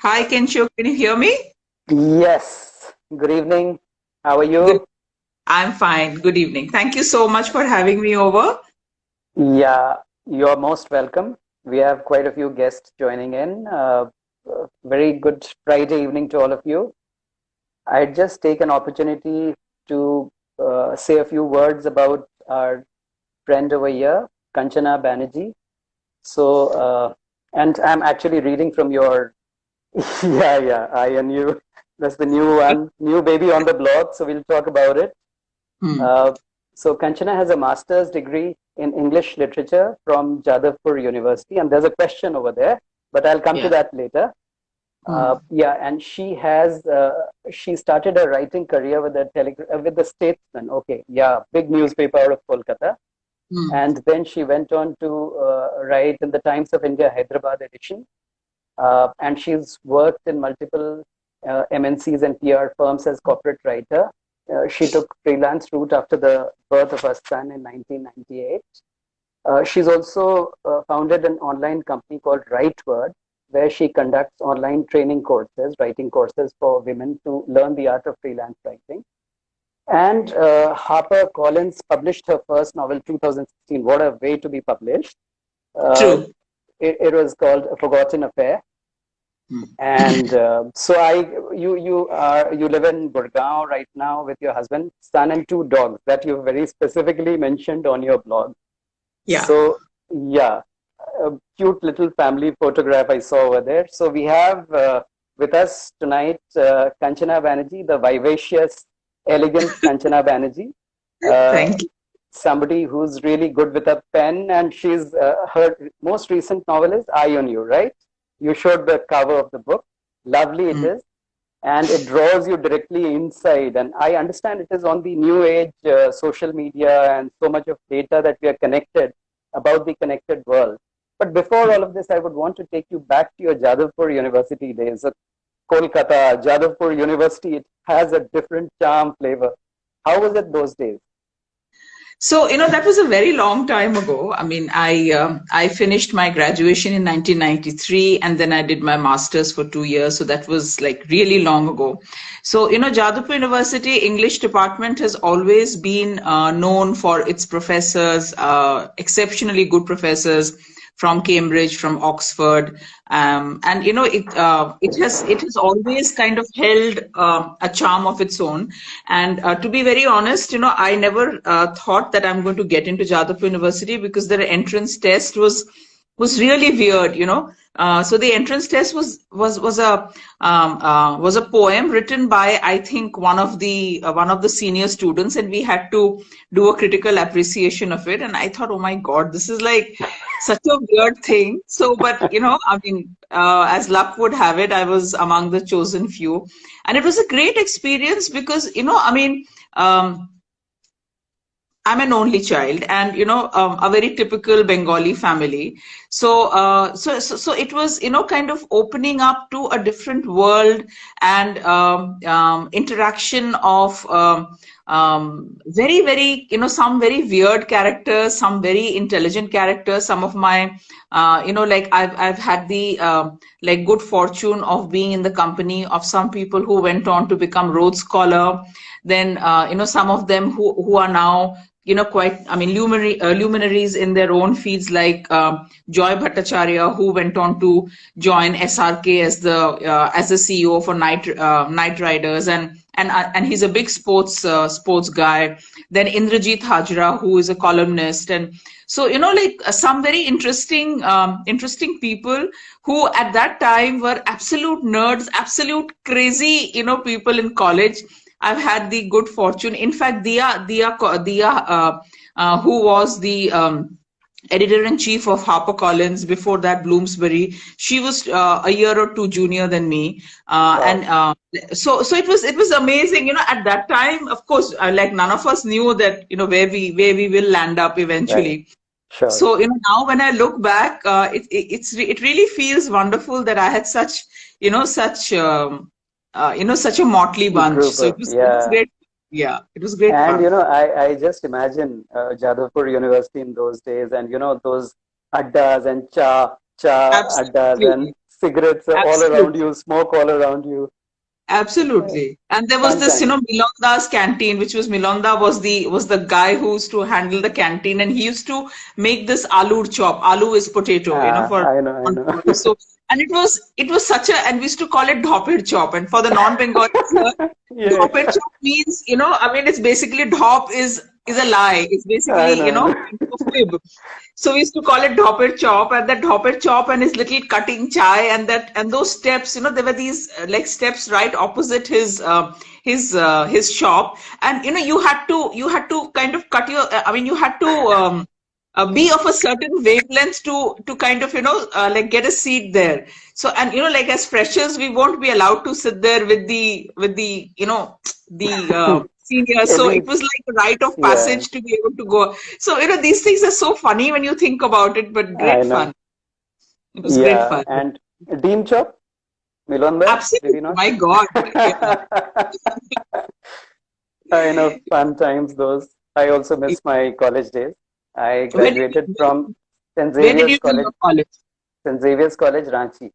Hi, Kensho. Can you hear me? Yes. Good evening. How are Good. you? I'm fine. Good evening. Thank you so much for having me over. Yeah, you're most welcome. We have quite a few guests joining in. Very good Friday evening to all of you. I'd just take an opportunity to say a few words about our friend over here, Kanchana Banerjee. So, and I'm actually reading from your, yeah, I and you. That's the new one, new baby on the block. So we'll talk about it. Hmm. Uh, so Kanchana has a master's degree in English literature from Jadavpur University, and there's a question over there, but I'll come to Yeah. that later. Hmm. Yeah, and she started her writing career with with the Statesman. Okay, yeah, big newspaper out of Kolkata, Hmm. and then she went on to write in the Times of India Hyderabad edition, and she's worked in multiple MNCs and PR firms as corporate writer. She took freelance route after the birth of her son in 1998. She's also founded an online company called WriteWord, where she conducts online training courses, writing courses for women to learn the art of freelance writing. And Harper Collins published her first novel 2016. What a way to be published! Uh, True. it was called A Forgotten Affair. Hmm. And so you live in Gurgaon right now with your husband, son, and two dogs that you very specifically mentioned on your blog. Yeah. So yeah, a cute little family photograph I saw over there. So we have with us tonight Kanchana Banerjee, the vivacious, elegant Kanchana Banerjee, uh, Thank you. somebody who's really good with a pen, and she's her most recent novel is Eye on You, right? You showed the cover of the book. Lovely it Hmm. is, and it draws you directly inside. And I understand it is on the new age social media and so much of data that we are connected about the connected world. But before all of this, I would want to take you back to your Jadavpur University days. Kolkata, Jadavpur University, it has a different charm flavor. How was it those days? So, that was a very long time ago. I mean, I finished my graduation in 1993, and then I did my master's for 2 years. So that was like really long ago. So, Jadavpur University English department has always been known for its professors, exceptionally good professors from Cambridge, from Oxford, and it has always kind of held a charm of its own. And to be very honest, I never thought that I'm going to get into Jadavpur University because their entrance test was really weird, so the entrance test was a poem written by, I think, one of the senior students, and we had to do a critical appreciation of it. And I thought, oh my God, this is like such a weird thing. So, but I mean, as luck would have it, I was among the chosen few, and it was a great experience because I mean. I'm an only child, and a very typical Bengali family. So it was kind of opening up to a different world, and interaction of very very some very weird characters, some very intelligent characters. Some of my like I've had the like good fortune of being in the company of some people who went on to become Rhodes Scholar. Then some of them who are now quite, I mean, luminaries in their own fields, like Joy Bhattacharya, who went on to join SRK as the CEO for Night Riders, and he's a big sports guy. Then Indrajit Hajra, who is a columnist. And so like some very interesting people who at that time were absolute nerds, absolute crazy people in college. I've had the good fortune. In fact, Dia, who was the editor-in-chief of HarperCollins, before that Bloomsbury, she was a year or two junior than me, and Wow. so it was amazing. At that time, of course, like none of us knew that where we will land up Right. eventually. Sure. So now when I look back, it really feels wonderful that I had such such a motley bunch. Group So it of, was yeah. great. Yeah, it was great And fun. I just imagine Jadavpur University in those days, and those addas and cha addas, and Absolutely. cigarettes all around Absolutely. you, smoke all around you. Absolutely. And there was Fun this, time. Milonda's canteen, which was Milonda was the guy who used to handle the canteen, and he used to make this aloo chop. Aloo is potato, for I know, I know. non-Bengali. So, and it was such a, and we used to call it dhopid chop. And for the non-Bengalis here, Yeah, dhopid chop means, I mean, it's basically dhop is a lie. It's I basically, know, I know. kind of a fib. So we used to call it dhopper chop, and that dhopper chop and his little cutting chai, and those steps, there were these like steps right opposite his shop, and you had to kind of cut your, I mean, you had to be of a certain wavelength to kind of like get a seat there. So, and like as freshers, we won't be allowed to sit there with the the seniors. So it Elite, was like a rite of yeah, passage to be able to go. So, these things are so funny when you think about it, but I great know. fun. It was great Yeah, fun. and Dean Chop, Milonda, did Absolutely. you not? My God. Yeah. I know, fun times those. I also miss my college days. I Where did graduated you, from St. where did you Xavier's do College, your college? St. Xavier's College, Ranchi.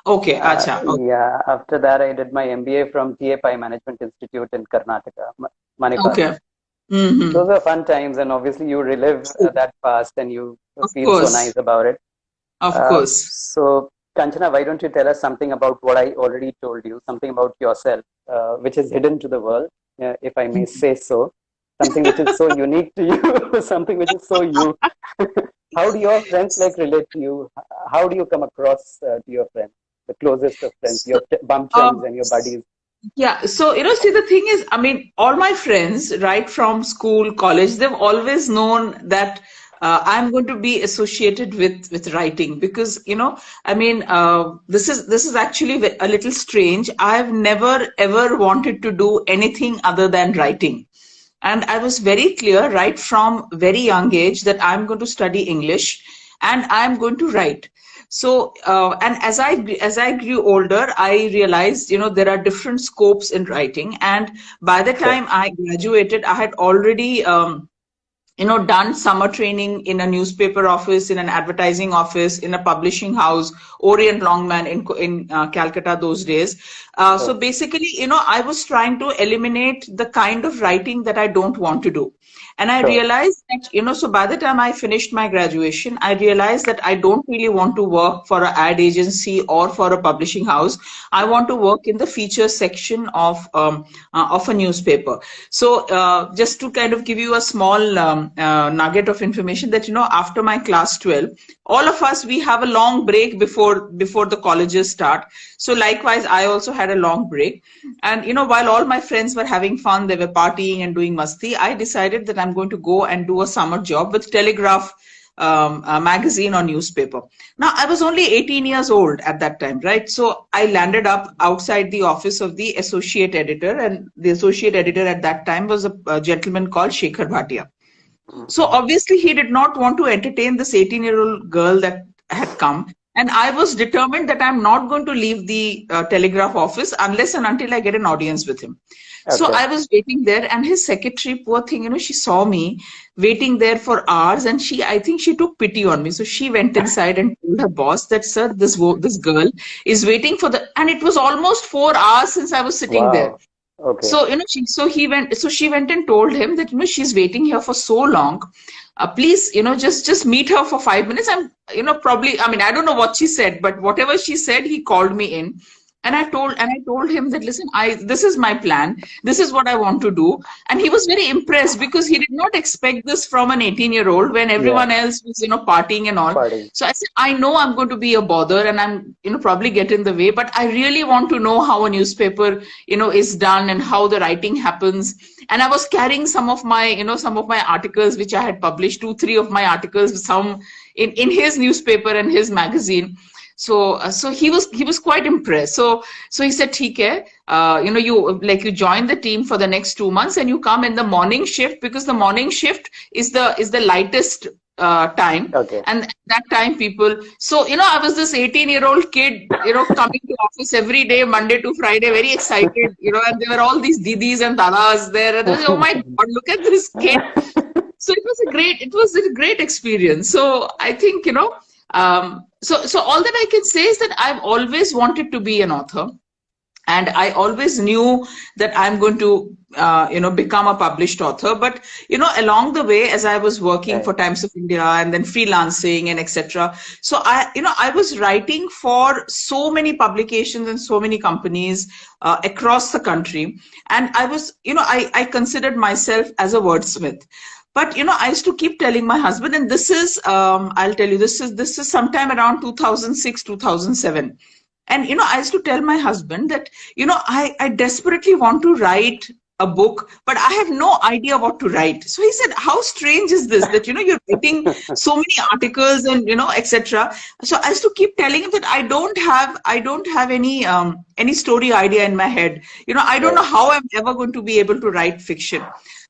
Okay. Acha. Okay. Yeah, after that, I did my MBA from TAPI Management Institute in Karnataka, Manipal. Okay. Mm-hmm. Those are fun times, and obviously, you relive that past and you Of feel so nice course. about it. Of course. So, Kanchana, why don't you tell us something about what I already told you, something about yourself, which is hidden to the world, if I may say so, something which is so unique to you, something which is so you. How do your friends like relate to you? How do you come across to your friends, the closest of friends, your bum chums Um, and your buddies? Yeah, so see, the thing is, I mean, all my friends, right from school, college, they've always known that I'm going to be associated with writing because, I mean, this is actually a little strange. I've never ever wanted to do anything other than writing. And I was very clear right from very young age that I'm going to study English and I'm going to write. So, and as I grew older, I realized, there are different scopes in writing. And by the Sure. time I graduated, I had already, done summer training in a newspaper office, in an advertising office, in a publishing house, Orient Longman in Calcutta those days. So Oh, basically, I was trying to eliminate the kind of writing that I don't want to do. And I sure. realized that, so by the time I finished my graduation, I realized that I don't really want to work for an ad agency or for a publishing house. I want to work in the feature section of a newspaper. So just to kind of give you a small nugget of information that, after my class 12, all of us, we have a long break before the colleges start. So likewise, I also had a long break. And, while all my friends were having fun, they were partying and doing masti, I decided that I'm going to go and do a summer job with Telegraph magazine or newspaper. Now, I was only 18 years old at that time, right? So I landed up outside the office of the associate editor, and the associate editor at that time was a gentleman called Shekhar Bhatia. So Mhm. obviously, he did not want to entertain this 18-year-old girl that had come. And I was determined that I'm not going to leave the telegraph office unless and until I get an audience with him. So Okay. I was waiting there, and his secretary, poor thing, she saw me waiting there for hours, and I think she took pity on me. So she went inside and told her boss that, sir, this girl is waiting for and it was almost 4 hours since I was sitting there. Wow. Okay. So, she went and told him that, she's waiting here for so long. Please, just meet her for 5 minutes. I'm, probably, I mean, I don't know what she said, but whatever she said, he called me in. And I told him that, listen, this is my plan. This is what I want to do. And he was very impressed because he did not expect this from an 18-year-old when Yeah. everyone else was, partying and all. Party. So I said, I know I'm going to be a bother and I'm, probably get in the way, but I really want to know how a newspaper, is done and how the writing happens. And I was carrying some of my articles, which I had published, 2-3 of my articles, some in his newspaper and his magazine. So he was quite impressed. So he said, "ठीक है, you join the team for the next 2 months and you come in the morning shift because the morning shift is the lightest time, Okay. and that time people." So I was this 18-year-old kid, coming to office every day, Monday to Friday, very excited, and there were all these didis and dadas there, and I was, oh my God, look at this kid. So it was a great experience. So I think, So all that I can say is that I've always wanted to be an author. And I always knew that I'm going to, become a published author. But, along the way, as I was working for Times of India and then freelancing and etc. So I was writing for so many publications and so many companies across the country. And I was, I considered myself as a wordsmith. But, I used to keep telling my husband, and this is, I'll tell you, this is sometime around 2006, 2007. And, I used to tell my husband that, I desperately want to write a book, but I have no idea what to write. So he said, how strange is this that, you're writing so many articles and, etc. So I used to keep telling him that I don't have any story idea in my head. I don't know how I'm ever going to be able to write fiction.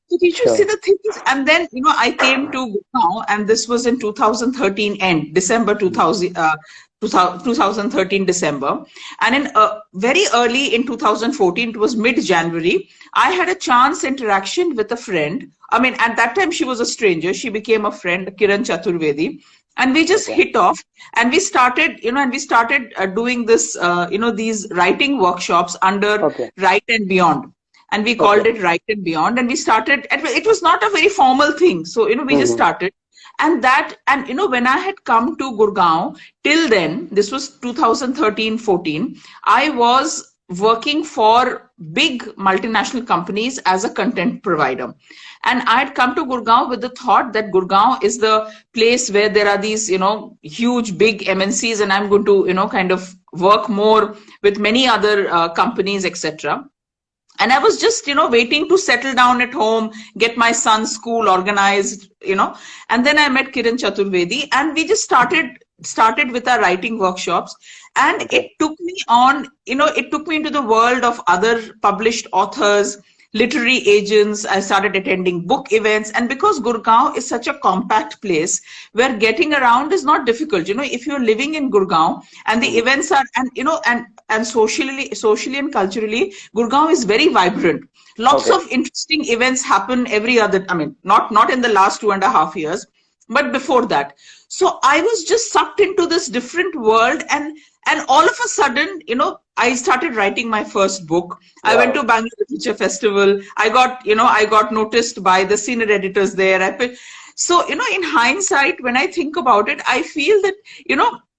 So did you see the things? And then, I came to Gurgaon, and this was in 2013 end, December 2013 December. And in very early in 2014, it was mid-January, I had a chance interaction with a friend. I mean, at that time, she was a stranger. She became a friend, Kiran Chaturvedi. And we just hit off, and we started, doing this, these writing workshops under Write and Beyond. And we called it Write and Beyond. And we started, it was not a very formal thing. So, we just started. And when I had come to Gurgaon, till then, this was 2013-14, I was working for big multinational companies as a content provider. And I had come to Gurgaon with the thought that Gurgaon is the place where there are these, huge, big MNCs, and I'm going to, kind of work more with many other companies, etc. And I was just, waiting to settle down at home, get my son's school organized, and then I met Kiran Chaturvedi, and we just started with our writing workshops. And it took me on, it took me into the world of other published authors, literary agents. I started attending book events. And because Gurgaon is such a compact place where getting around is not difficult, if you're living in Gurgaon and the events are, and socially and culturally, Gurgaon is very vibrant. Lots of interesting events happen every other, not in the last 2.5 years, but before that. So I was just sucked into this different world, and all of a sudden, I started writing my first book. I went to Bangalore Literature Festival. I got noticed by the senior editors there. So, in hindsight, when I think about it, I feel that,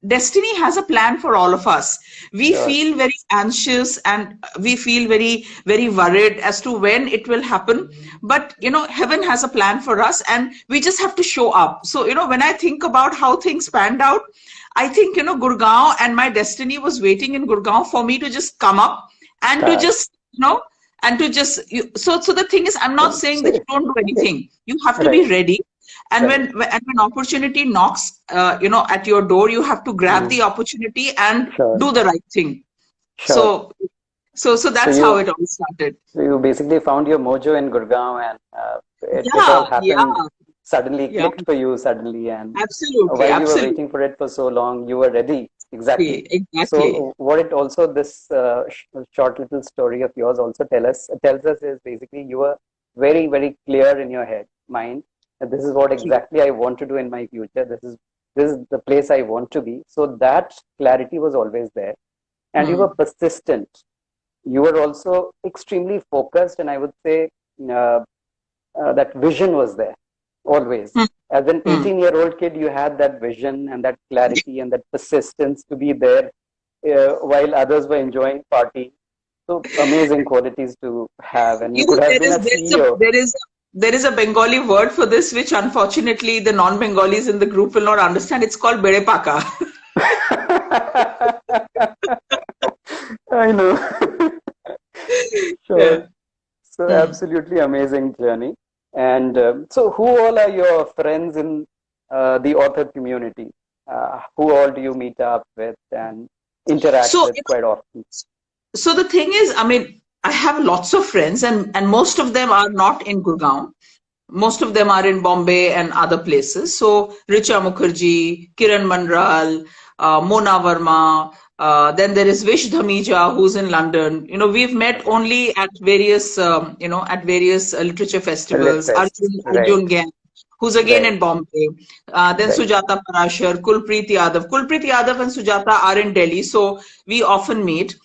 destiny has a plan for all of us. We feel very anxious, and we feel very, very worried as to when it will happen. But, heaven has a plan for us, and we just have to show up. So, when I think about how things panned out, I think, Gurgaon and my destiny was waiting in Gurgaon for me to just come up and to just, so the thing is, I'm not saying that you don't do anything. You have to be ready. And when opportunity knocks, at your door, you have to grab the opportunity and do the right thing. So that's how it all started. So you basically found your mojo in Gurgaon, and it all happened. Suddenly clicked for you suddenly, and while you were waiting for it for so long, you were ready. Exactly. So what it also, this short little story of yours also tells us is basically you were very, very clear in your mind that this is what exactly I want to do in my future. This is the place I want to be. So that clarity was always there, and you were persistent. You were also extremely focused, and I would say that vision was there. Always. As an 18-year-old kid, you had that vision and that clarity and that persistence to be there while others were enjoying party. So amazing qualities to have. And you could have been a CEO. There is a Bengali word for this, which unfortunately the non-Bengalis in the group will not understand. It's called Bede Paka. I know. Sure. So absolutely amazing journey. And so who all are your friends in the author community? Who all do you meet up with and interact with quite often? So the thing is, I have lots of friends, and most of them are not in Gurgaon. Most of them are in Bombay and other places. So Richa Mukherjee, Kiran Mandral, Mona Verma, then there is Vish Dhamija, who's in London. We've met only at various, literature festivals. Arjun Gang, who's again Right. in Bombay. Then Right. Sujata Parashar, Kulpreet Yadav. Kulpreet Yadav and Sujata are in Delhi, so we often meet.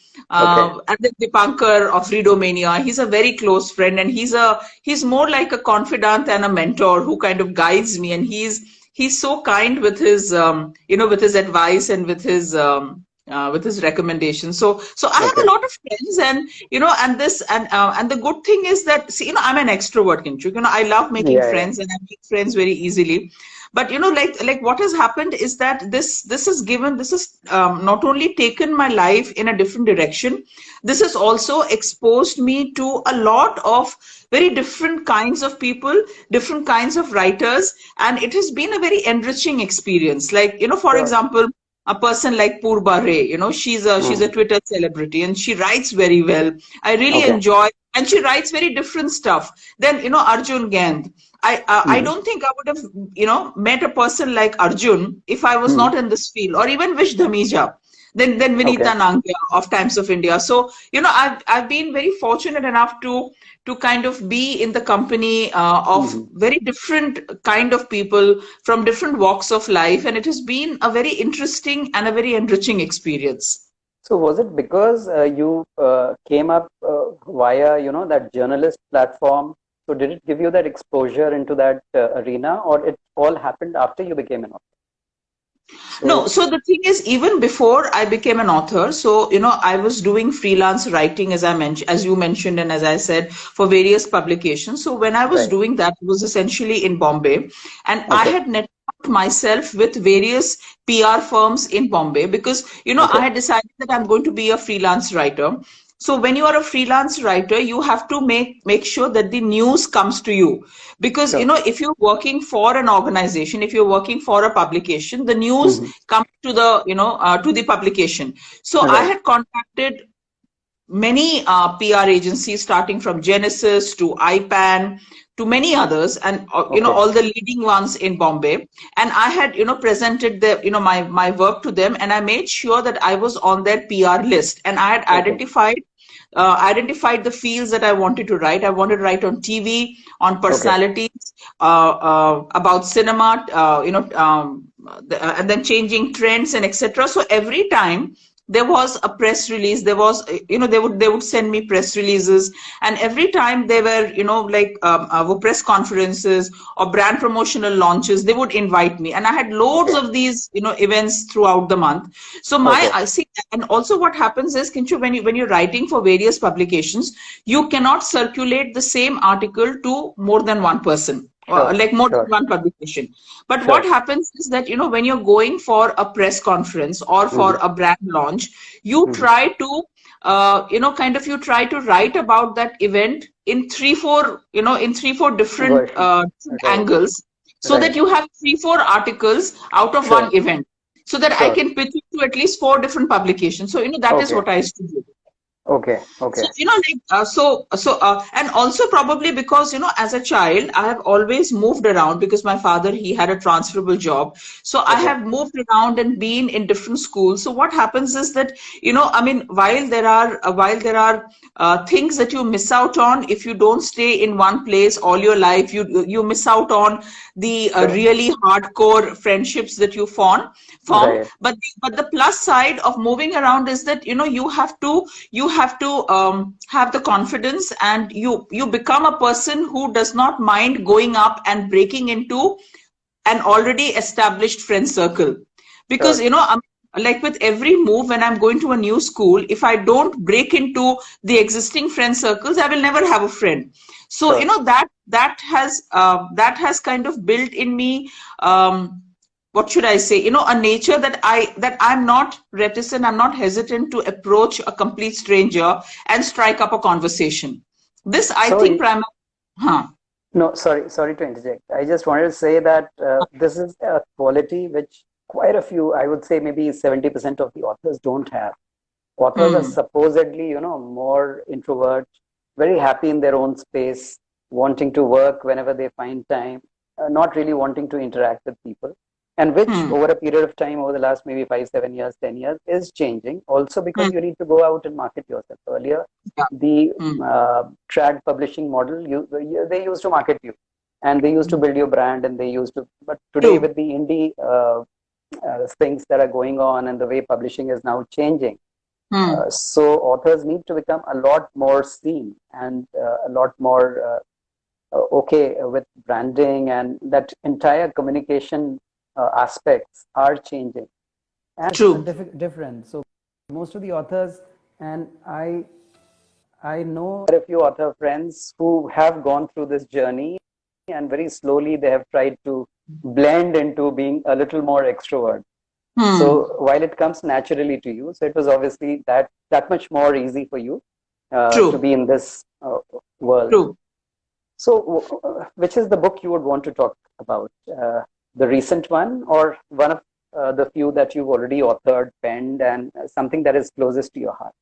Okay. And then Dipankar of Redomania, he's a very close friend, and he's more like a confidant and a mentor who kind of guides me, and he's so kind with his with his advice and with his recommendations. So I have a Okay. lot of friends, and and the good thing is that, see, I'm an extrovert, Kinchu. I love making Yeah. Yeah. friends, and I make friends very easily. But like what has happened is that this has not only taken my life in a different direction, this has also exposed me to a lot of very different kinds of people, different kinds of writers, and it has been a very enriching experience. Like, for Sure. example, a person like Purba Ray, she's a Hmm. Twitter celebrity, and she writes very well. I really Okay. enjoy, and she writes very different stuff. Then, Arjun Gand. I Hmm. don't think I would have, met a person like Arjun if I was Hmm. not in this field, or even Vish Dhamija. Then Okay. Vinita Nangia of Times of India. So, I've been very fortunate enough to kind of be in the company of Hmm. very different kind of people from different walks of life, and it has been a very interesting and a very enriching experience. So was it because you came up via, that journalist platform? So did it give you that exposure into that arena, or it all happened after you became an author? No, So, so the thing is, even before I became an author, so I was doing freelance writing, as I mentioned, as you mentioned, and as I said, for various publications. So when I was right. doing that, it was essentially in Bombay, and I Okay. had networked myself with various PR firms in Bombay, because I Okay. had decided that I'm going to be a freelance writer. So when you are a freelance writer, you have to make sure that the news comes to you, because Sure. if you're working for an organization, if you're working for a publication, the news Hmm. comes to the to the publication. So I Right. had contacted many PR agencies, starting from Genesis to IPAN to many others, and Okay. all the leading ones in Bombay. And I had presented the my work to them, and I made sure that I was on their PR list, and I had Okay. identified the fields that I wanted to write. I wanted to write on TV, on Okay. personalities, about cinema, and then changing trends and etc. So every time there was a press release, there was they would send me press releases, and every time they were like were press conferences or brand promotional launches, they would invite me, and I had loads Okay. of these events throughout the month. So Okay. I see. And also what happens is, Kinchu, when you're writing for various publications, you cannot circulate the same article to more than one person, Sure. like more than Sure. one publication. But what Sure. happens is that, when you're going for a press conference or Hmm. for a brand launch, you Hmm. try to, you try to write about that event in three, four different Version. Right. angles, so that Right. you have three, four articles out of Sure. one event, so that I Sure. can pitch it to at least four different publications. So, that is Okay. what I used to do. Okay. So, Okay. and also probably because, as a child, I have always moved around, because my father, he had a transferable job. So I Okay. have moved around and been in different schools. So what happens is that, I mean, while there are things that you miss out on if you don't stay in one place all your life, you miss out on the Sure. really hardcore friendships that you form. Right. But the plus side of moving around is that, you have to have the confidence, and you become a person who does not mind going up and breaking into an already established friend circle. Because, Sure. like with every move, when I'm going to a new school, if I don't break into the existing friend circles, I will never have a friend. So, Sure. that has kind of built in me, what should I say, a nature that I'm not reticent, I'm not hesitant to approach a complete stranger and strike up a conversation. This, I So, think, primarily. Huh. no, sorry to interject. I just wanted to say that this is a quality which quite a few, I would say maybe 70% of the authors don't have. Authors are Hmm. supposedly, more introvert, very happy in their own space, wanting to work whenever they find time, not really wanting to interact with people. And which, Hmm. over a period of time, over the last maybe 5, 7 years, 10 years, is changing. Also, because Hmm. you need to go out and market yourself. Earlier, Yeah. the Hmm. trad publishing model, they used to market you. and they used to build your brand, and they used to. But today, with the indie things that are going on and the way publishing is now changing, so authors need to become a lot more seen and a lot more okay with branding, and that entire communication aspects are changing. And True. Different. So most of the authors, and I know a few author friends who have gone through this journey, and very slowly they have tried to blend into being a little more extrovert. So while it comes naturally to you, so it was obviously that much more easy for you to be in this world. True. So which is the book you would want to talk about? The recent one, or one of the few that you've already authored, penned, and something that is closest to your heart?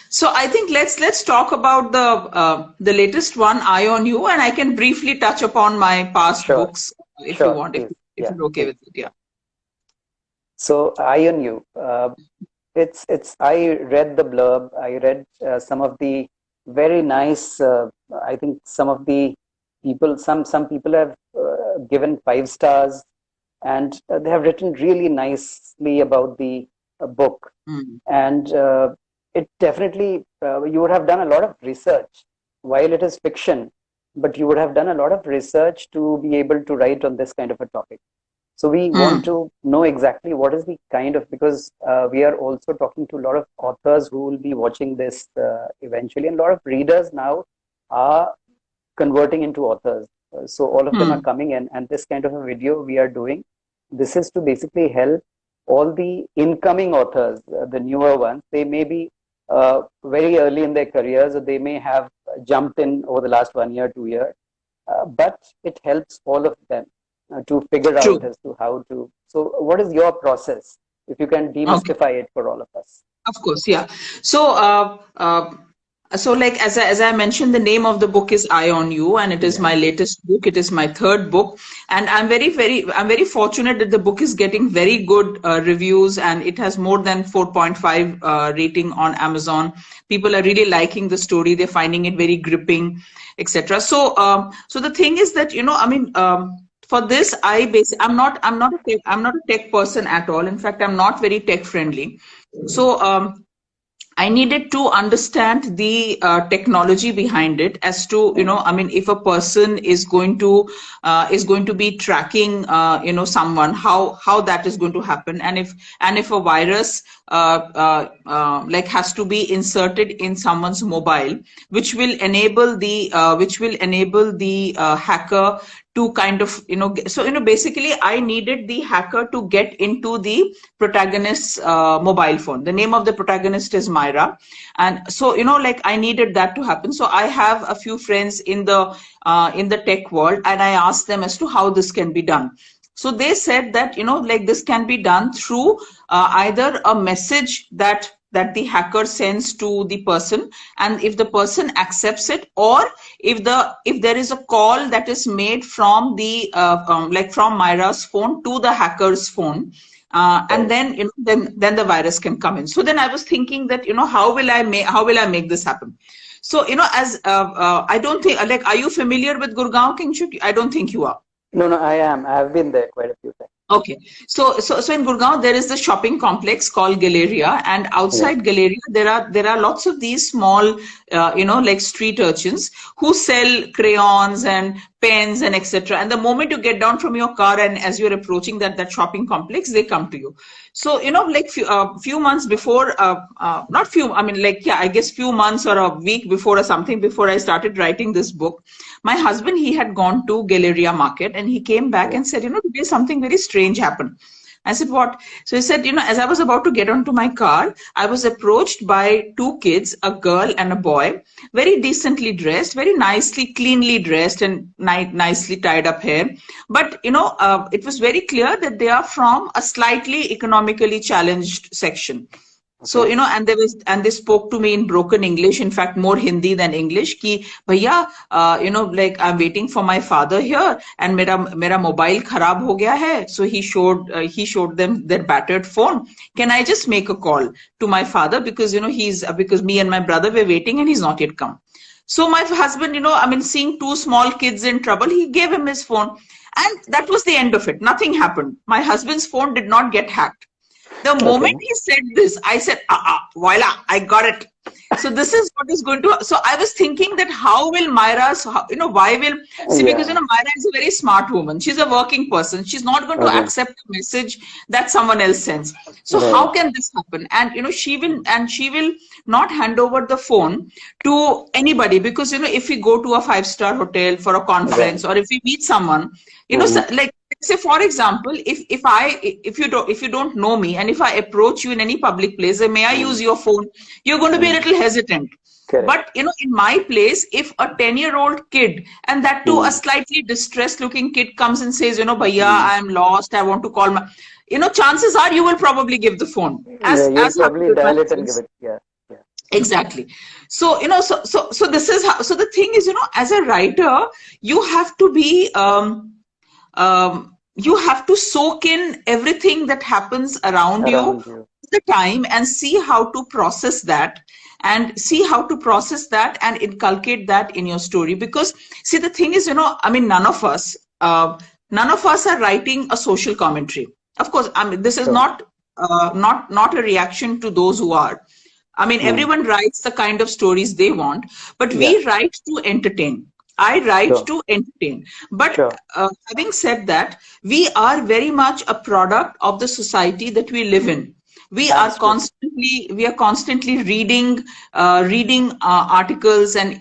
So I think let's talk about the latest one, Eye on You, and I can briefly touch upon my past books if you want, if you're okay with it. Yeah. So Eye on You, it's. I read the blurb. I read some of the very nice. I think some of the people, some people have given 5 stars, and they have written really nicely about the book, and it definitely, you would have done a lot of research. While it is fiction, but you would have done a lot of research to be able to write on this kind of a topic. So we want to know exactly what is the kind of, because we are also talking to a lot of authors who will be watching this eventually, and a lot of readers now are converting into authors. So all of them are coming in, and this kind of a video we are doing, this is to basically help all the incoming authors, the newer ones. They may be very early in their careers, or they may have jumped in over the last 1 year, 2 years, but it helps all of them to figure out as to how to. So what is your process, if you can demystify it for all of us? Of course, yeah. So so like as I mentioned, the name of the book is Eye on You, and it is my latest book. It is my 3rd book, and I'm very fortunate that the book is getting very good reviews, and it has more than 4.5 rating on Amazon. People are really liking the story. They're finding it very gripping, etc. So so the thing is that, I mean, for this, I'm not a tech person at all. In fact, I'm not very tech friendly. So I needed to understand the technology behind it, as to, I mean, if a person is going to be tracking, someone, how that is going to happen, and if a virus like has to be inserted in someone's mobile, which will enable the hacker to kind of, so, basically I needed the hacker to get into the protagonist's mobile phone. The name of the protagonist is Myra. And so, like I needed that to happen. So I have a few friends in the tech world, and I asked them as to how this can be done. So they said that, like this can be done through either a message that the hacker sends to the person, and if the person accepts it, or if there is a call that is made from the like from Myra's phone to the hacker's phone, and then then the virus can come in. So then I was thinking that, how will I make this happen? So, as I don't think, like, are you familiar with Gurgaon, Kingshuk? I don't think you are. No, I am. I have been there quite a few times. Okay, so in Gurgaon there is the shopping complex called Galleria, and outside Galleria there are lots of these small, like street urchins who sell crayons and pens and etc. And the moment you get down from your car, and as you're approaching that shopping complex, they come to you. So, like few months before, not few, I mean, like, I guess few months or a week before or something, before I started writing this book, my husband, he had gone to Galleria market, and he came back and said, today something very strange happened. I said, what? So he said, as I was about to get onto my car, I was approached by 2 kids, a girl and a boy, very decently dressed, very nicely, cleanly dressed, and nicely tied up hair. But, it was very clear that they are from a slightly economically challenged section. So, and they spoke to me in broken English, in fact, more Hindi than English, ki, bhaiya, like, I'm waiting for my father here, and mera mobile kharab ho gaya hai. So he showed them their battered phone. Can I just make a call to my father? Because, because me and my brother were waiting, and he's not yet come. So my husband, seeing two small kids in trouble, he gave him his phone. And that was the end of it. Nothing happened. My husband's phone did not get hacked. The moment Okay. he said this, I said, voila, I got it. So this is what is going to, so I was thinking that how will Myra, why will, see, because, Yeah. Myra is a very smart woman. She's a working person. She's not going to Okay. accept a message that someone else sends. So Right. how can this happen? And, she will not hand over the phone to anybody because, if we go to a 5-star hotel for a conference Right. or if we meet someone, like, say for example, if you don't know me and if I approach you in any public place, say, may I use your phone? You're going to be a little hesitant. Correct. But in my place, if a 10-year-old kid, and that too a slightly distressed looking kid, comes and says, Bhaiya, I'm lost, I want to call my, chances are you will probably give the phone, Yeah, you'll as happened probably with my dial it and give husband's. it. Yeah. Yeah. Exactly. So, so this is how, so the thing is, as a writer, you have to be, you have to soak in everything that happens around you Around you. the time and see how to process that and inculcate that in your story. Because see, the thing is, none of us are writing a social commentary. Of course, this is Sure. not a reaction to those who are. Everyone writes the kind of stories they want, but Yeah. we write to entertain. I write Sure. to entertain. But Sure. having said that, we are very much a product of the society that we live in. We are Absolutely. constantly reading articles and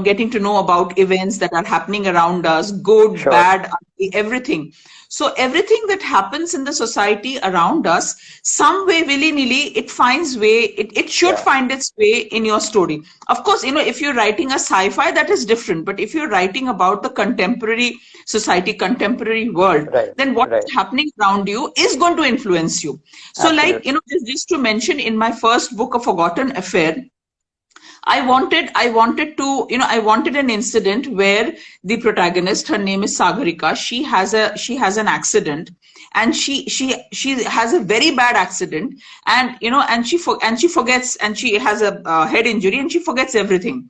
getting to know about events that are happening around us, good, Sure. bad, ugly, everything. So everything that happens in the society around us, some way, willy-nilly, it should Yeah. find its way in your story. Of course, if you're writing a sci-fi, that is different. But if you're writing about the contemporary society, contemporary world, Right. then what Right. is happening around you is going to influence you. So like, Absolutely. just to mention, in my first book, A Forgotten Affair, I wanted an incident where the protagonist, her name is Sagarika, she has an accident, and she has a very bad accident, and she forgets, and she has a head injury, and she forgets everything.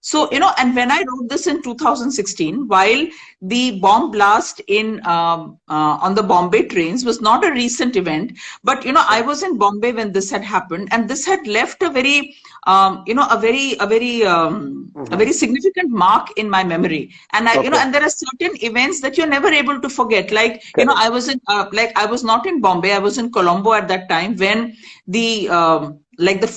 So, Okay. and when I wrote this in 2016, while the bomb blast on the Bombay trains was not a recent event, but, I Sure. was in Bombay when this had happened, and this had left a very, a very significant mark in my memory. And Okay. and there are certain events that you're never able to forget. Like, Correct. I was not in Bombay, I was in Colombo at that time when the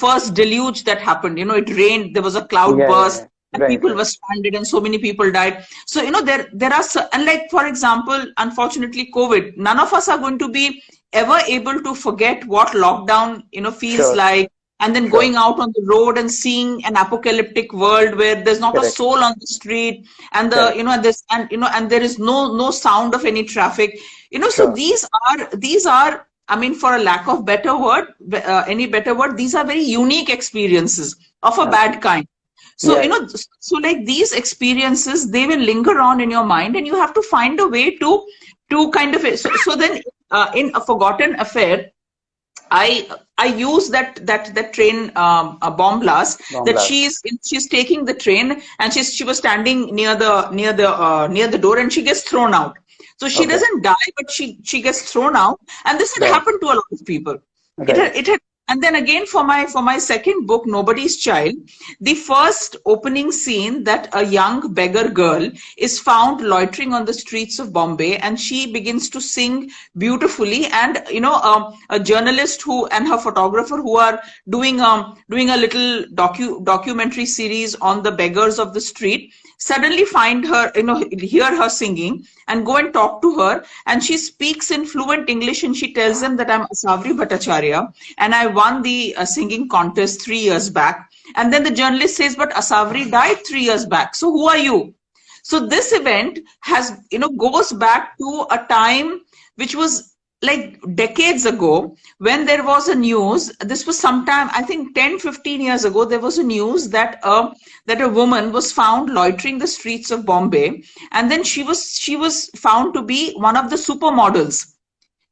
first deluge that happened, it rained, there was a cloud Yeah. Yeah. burst, Yeah. and Right. people Right. were stranded and so many people died. So there are and like, for example, unfortunately, COVID, none of us are going to be ever able to forget what lockdown feels Sure. like, and then Sure. going out on the road and seeing an apocalyptic world where there's not a Correct. soul on the street, and Correct. and there is no sound of any traffic. So Sure. these are, for a lack of better word, any better word, these are very unique experiences of a bad Absolutely. kind. So, Yeah. so like these experiences, they will linger on in your mind, and you have to find a way to kind of, so then in A Forgotten Affair, I use that train a bomb blast, Bomb that blast. she's taking the train, and she was standing near the door, and she gets thrown out. So she Okay. doesn't die, but she gets thrown out, and this had Right. happened to a lot of people. Right. It had, and then again, for my second book, Nobody's Child, the first opening scene, that a young beggar girl is found loitering on the streets of Bombay, and she begins to sing beautifully, and a journalist who and her photographer who are doing a little documentary series on the beggars of the street suddenly find her, hear her singing, and go and talk to her, and she speaks in fluent English, and she tells them that I'm Asavri Bhattacharya, and I won the singing contest 3 years back. And then the journalist says, but Asavri died 3 years back, so who are you? So this event has, goes back to a time which was like decades ago, when there was a news. This was sometime, I think 10-15 years ago, there was a news that a woman was found loitering the streets of Bombay, and then she was found to be one of the supermodels.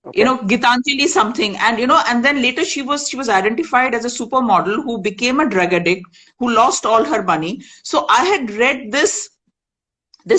you Okay. know, Gitanjali something, and you know, and then later she was identified as a supermodel who became a drug addict, who lost all her money. So I had read this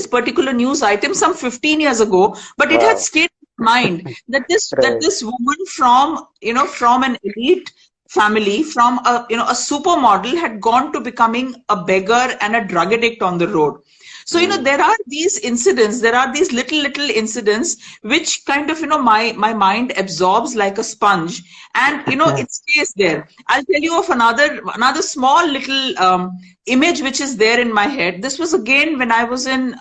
particular news item some 15 years ago, but it had Wow. stayed in my mind that Right. this woman from, you know, from an elite family, from a, you know, a supermodel, had gone to becoming a beggar and a drug addict on the road. So, you know, Mm. there are these incidents, there are these little incidents which kind of, you know, my mind absorbs like a sponge, and you know, it stays there. I'll tell you of another small little image which is there in my head. This was again when I was in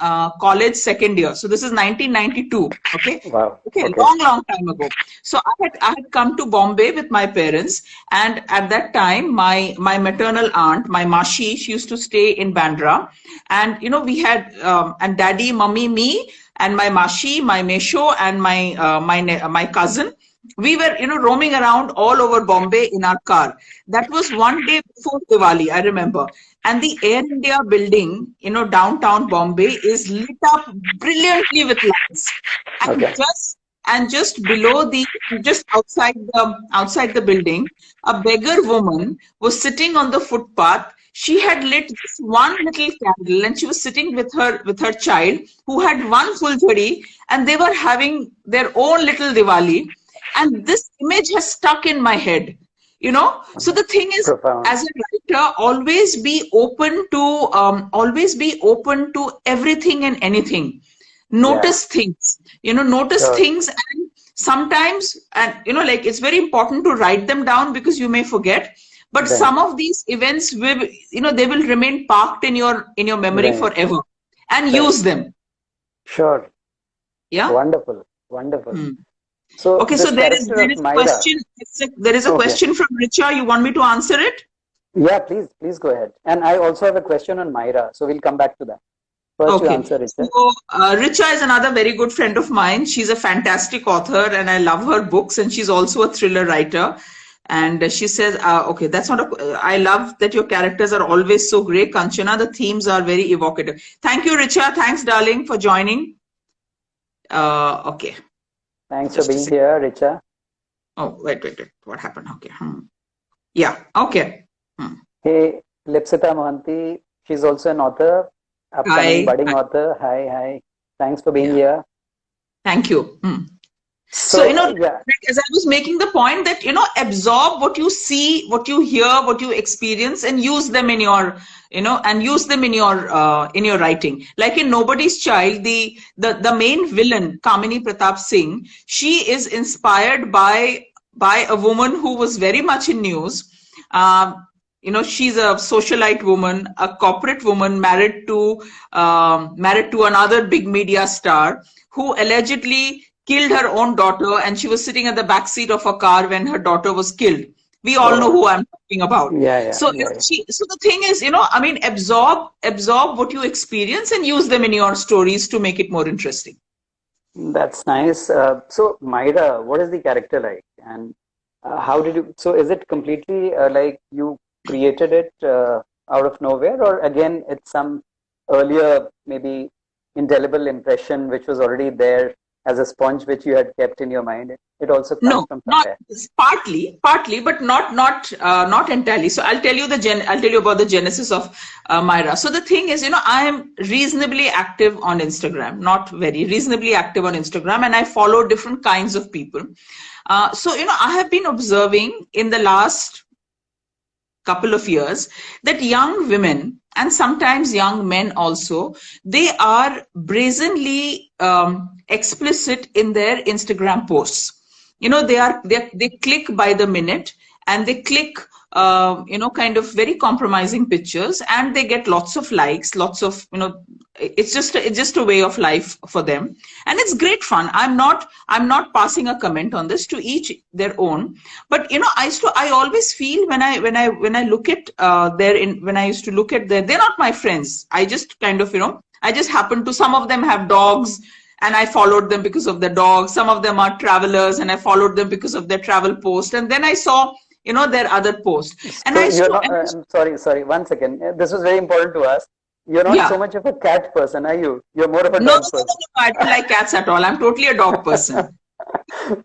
college second year. So this is 1992. Okay. Wow. Okay, Okay. long time ago. So I had come to Bombay with my parents, and at that time, my maternal aunt, my Mashi, she used to stay in Bandra, and you know, we had and Daddy, Mummy, me, and my Mashi, my Mesho, and my cousin. We were, you know, roaming around all over Bombay in our car. That was one day before Diwali, I remember. And the Air India building, you know, downtown Bombay is lit up brilliantly with lights. And Okay. just below the, just outside the building, a beggar woman was sitting on the footpath. She had lit just one little candle, and she was sitting with her child, who had one full jhadi, and they were having their own little Diwali. And this image has stuck in my head, you know. So the thing is, Profound. as a writer, always be open to everything and anything. Yeah. Notice things, you know, notice Sure. things, and sometimes, and you know, like, it's very important to write them down because you may forget, but Right. some of these events will, you know, they will remain parked in your memory Right. forever, and Right. use them. Sure. Yeah. Wonderful. Wonderful. Hmm. So Okay, so this character there of is a Myra. question. There is a Okay. question from Richa. You want me to answer it? Yeah, please go ahead. And I also have a question on Myra, so we'll come back to that. First, you Okay. answer, So, Richard. Richa is another very good friend of mine. She's a fantastic author, and I love her books. And she's also a thriller writer. And she says, okay, that's not a. I love that your characters are always so great, Kanchana. The themes are very evocative. Thank you, Richa. Thanks, darling, for joining. Okay, Thanks for just a being second. here, Richa. Oh, wait. What happened? Okay. Yeah. Okay. Hey, Lipsita Mohanty, she's also an author, upcoming Hi. budding author. Hi, hi. Thanks for being Yeah. here. Thank you. So, you So, know, yeah, like, as I was making the point that, you know, absorb what you see, what you hear, what you experience, and use them in your, you know, and use them in your writing. Like in Nobody's Child, the main villain, Kamini Pratap Singh, she is inspired by a woman who was very much in news. You know, she's a socialite woman, a corporate woman, married to another big media star, who allegedly killed her own daughter, and she was sitting at the back seat of a car when her daughter was killed. We all know oh, who I'm talking about. yeah. So, you know, so the thing is, you know, I mean, absorb what you experience and use them in your stories to make it more interesting. That's nice. So, Myra, what is the character like? And how did you, so is it completely like you created it out of nowhere, or again, it's some earlier, maybe indelible impression which was already there as a sponge which you had kept in your mind? It also comes No, from not somewhere. partly, but not entirely. So I'll tell you about the genesis of Myra. So the thing is, you know, I am reasonably active on Instagram, not very reasonably active on Instagram, and I follow different kinds of people. So, you know, I have been observing in the last couple of years that young women, and sometimes young men also, they are brazenly explicit in their Instagram posts. You know, they click by the minute, and they click you know, kind of very compromising pictures, and they get lots of likes, lots of, you know, it's just a way of life for them, and it's great fun. I'm not passing a comment on this, to each their own. But you know, I always feel when I look at when I used to look at they're not my friends. I just kind of, you know, I just happen to, some of them have dogs, and I followed them because of the dogs. Some of them are travelers, and I followed them because of their travel post. And then I saw, you know, their other posts, and So I you're saw, not, I'm sorry, 1 second. This was very important to us. You're not so yeah. much of a cat person, are you? You're more of a No, no, dog no, no, person. no, I don't like cats at all. I'm totally a dog person.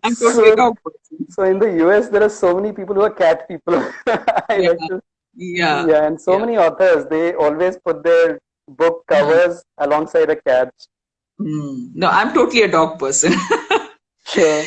I'm totally a So, dog person. so in the US, there are so many people who are cat people. I Yeah, like to, yeah, yeah, and so yeah. many authors, they always put their book Hmm. covers alongside a cat. No, I'm totally a dog person. Sure.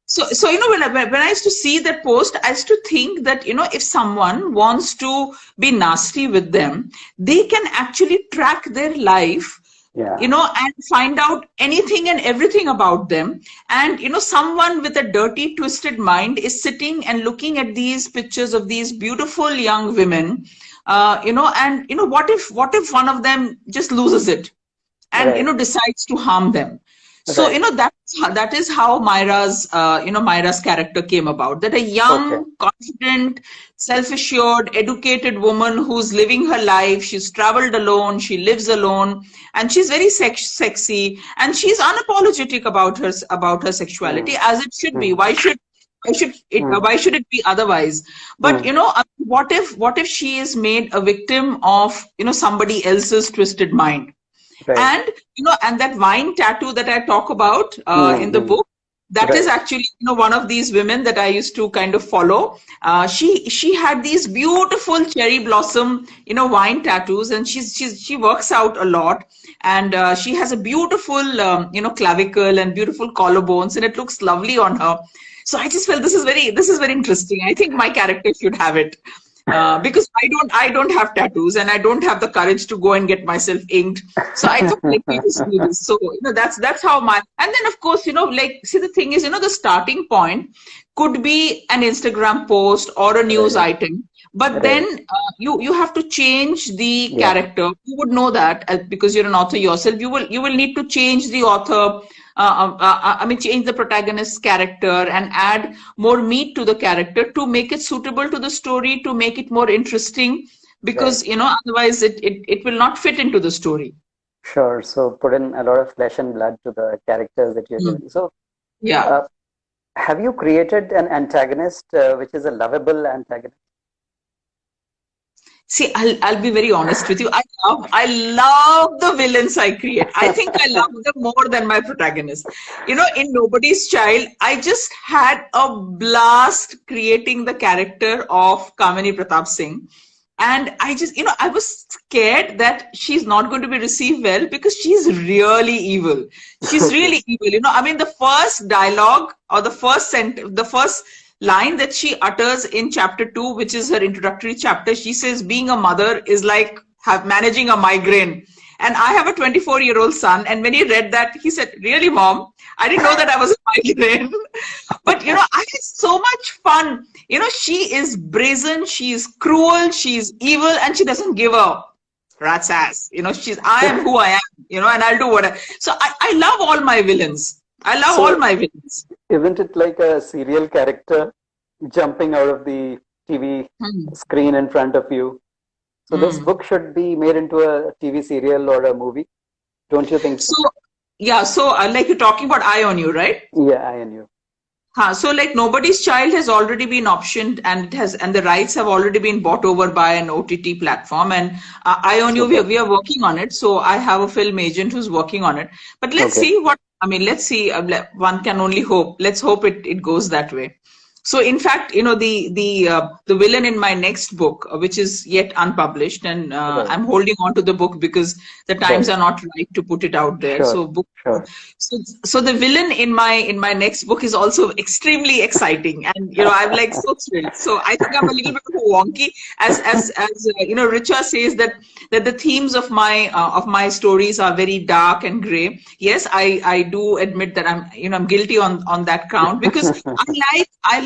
So when I used to see that post, I used to think that if someone wants to be nasty with them, they can actually track their life, Yeah. and find out anything and everything about them. And someone with a dirty, twisted mind is sitting and looking at these pictures of these beautiful young women, and what if one of them just loses it and Right. decides to harm them. So Right. that is how Myra's character came about, that a Okay. young, confident, self-assured, educated woman who's living her life. She's traveled alone, she lives alone, and she's very sexy, and she's unapologetic about her sexuality, Mm. as it should be. Mm. Mm. Why should it be otherwise? But Mm. what if she is made a victim of somebody else's twisted mind? Right. And and that wine tattoo that I talk about in Mm. the Mm. book, that is Right. actually one of these women that I used to kind of follow. She had these beautiful cherry blossom wine tattoos, and she works out a lot, and she has a beautiful clavicle and beautiful collarbones, and it looks lovely on her. So I just felt this is very interesting. I think my character should have it. Because I don't have tattoos, and I don't have the courage to go and get myself inked. So I thought, let me just do this. So that's how and then of course like, see, the thing is, the starting point could be an Instagram post or a news Right. item, but then Right. you have to change the Yeah. character. You would know that because you're an author yourself. You will need to change the author. I mean, change the protagonist's character and add more meat to the character to make it suitable to the story, to make it more interesting, Right. because otherwise it will not fit into the story. Sure. So put in a lot of flesh and blood to the characters that you're Mm. giving. So, Yeah. uh, have you created an antagonist which is a lovable antagonist? See, I'll be very honest with you. I love the villains I create. I think I love them more than my protagonist. In Nobody's Child, I just had a blast creating the character of Kamini Pratap Singh. And I just, I was scared that she's not going to be received well, because she's really evil. She's Okay. really evil. I mean, the first dialogue, or the first line that she utters in chapter 2, which is her introductory chapter, she says, being a mother is like managing a migraine. And I have a 24-year-old son. And when he read that, he said, really, mom? I didn't know that I was a migraine. But, I had so much fun. She is brazen, she's cruel, she's evil, and she doesn't give a rat's ass. I am who I am, and I'll do what So I love all my villains. I love all So, my villains. isn't it like a serial character jumping out of the TV Hmm. screen in front of you? So, this Hmm. book should be made into a TV serial or a movie. Don't you think so? So, yeah, so like you're talking about Eye on You, right? Yeah, I and you. So like Nobody's Child has already been optioned, and the rights have already been bought over by an OTT platform, and I on you, we are, Super. we are working on it. So I have a film agent who's working on it, but let's Okay. see let's see, one can only hope. Let's hope it goes that way. So in fact, the villain in my next book, which is yet unpublished, and Right. I'm holding on to the book because the times Right. are not right to put it out there. Sure. So book Sure. so the villain in my next book is also extremely exciting, and I'm like so thrilled. So I think I'm a little bit wonky, as Richa says that the themes of my stories are very dark and gray. Yes, I do admit that I'm guilty on that count, because I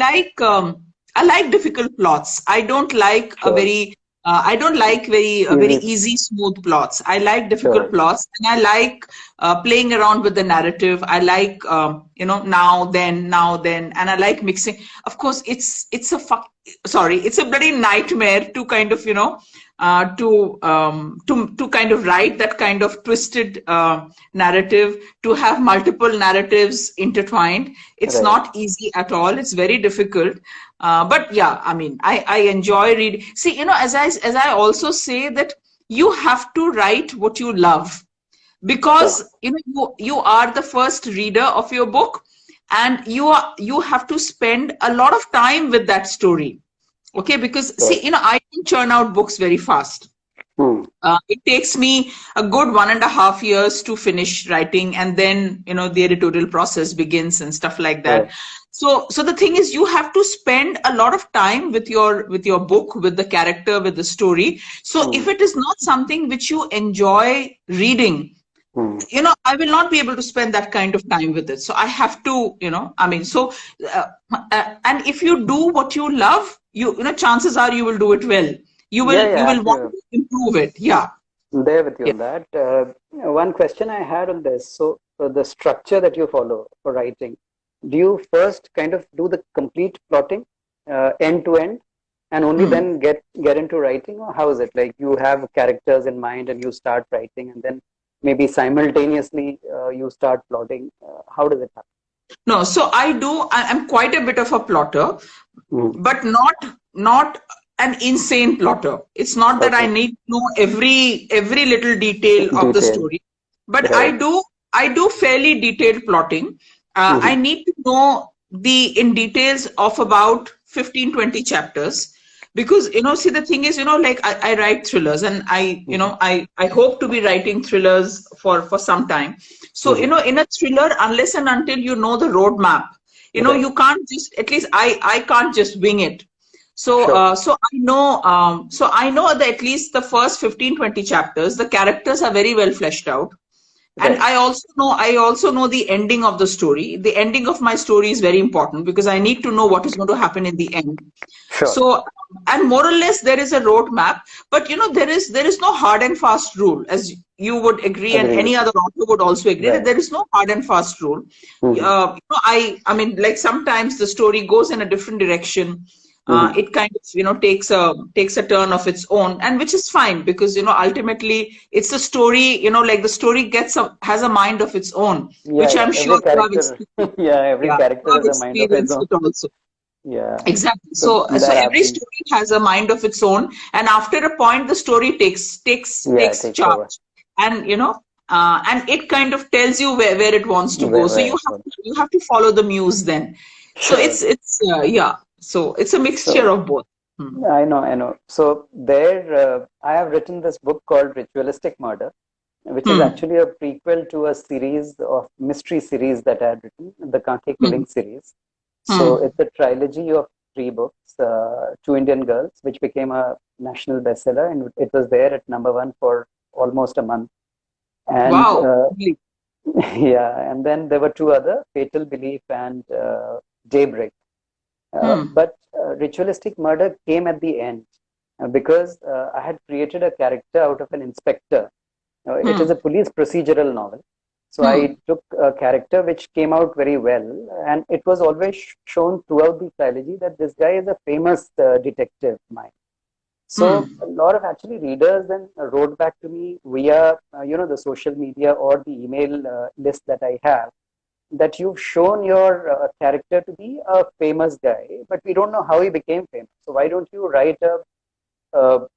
like difficult plots. I don't like Sure. very Easy. easy, smooth plots. I like difficult Sure. plots, and I like playing around with the narrative. I like now then, and I like mixing. Of course, it's a bloody nightmare to kind of to kind of write that kind of twisted narrative, to have multiple narratives intertwined. It's Right. not easy at all. It's very difficult. But yeah, I mean, I enjoy reading. See, as I also say that you have to write what you love, Sure. because you are the first reader of your book, and you have to spend a lot of time with that story. Okay, because see, I can churn out books very fast. It takes me a good 1.5 years to finish writing, and then the editorial process begins and stuff like that. So the thing is, you have to spend a lot of time with your book, with the character, with the story. So if it is not something which you enjoy reading, I will not be able to spend that kind of time with it. So I have to, and if you do what you love, chances are you will do it well. You will want to improve it. Yeah. I'm there with you on that. One question I had on this. So the structure that you follow for writing, do you first kind of do the complete plotting, end to end, and only then get into writing, or how is it? Like you have characters in mind and you start writing, and then maybe simultaneously you start plotting. How does it happen? No, so I'm quite a bit of a plotter, but not an insane plotter. It's not that I need to know every little detail of the story, but I do fairly detailed plotting. I need to know in details of about 15-20 chapters, because see, the thing is, like I write thrillers, and I hope to be writing thrillers for some time. So in a thriller, unless and until you know the roadmap, you can't just, at least I can't just wing it. So so I know that at least the first 15-20 chapters, the characters are very well fleshed out. And I also know the ending of the story. The ending of my story is very important, because I need to know what is going to happen in the end. So, and more or less there is a roadmap, but there is no hard and fast rule, as you would agree, and any other author would also agree, that there is no hard and fast rule. I mean, like sometimes the story goes in a different direction. It kind of takes a turn of its own, and which is fine, because ultimately it's a story, like the story has a mind of its own, which I'm sure you have experienced. Every character has a mind of its own. Also. Exactly. So every story has a mind of its own, and after a point the story takes charge over. And and it kind of tells you where it wants to go. So you have to follow the muse then. So it's so it's a mixture of both. I know. So there, I have written this book called Ritualistic Murder, which is actually a prequel to a series of mystery series that I had written, the Kanke Killing series. So it's a trilogy of 3 books, 2 Indian Girls, which became a national bestseller, and it was there at #1 for almost a month. And, wow. And then there were 2 other, Fatal Belief and Daybreak. But Ritualistic Murder came at the end, because I had created a character out of an inspector. It is a police procedural novel. So I took a character which came out very well, and it was always shown throughout the trilogy that this guy is a famous detective mind. So a lot of actually readers then wrote back to me via the social media or the email list that I have, that you've shown your character to be a famous guy, but we don't know how he became famous. So why don't you write a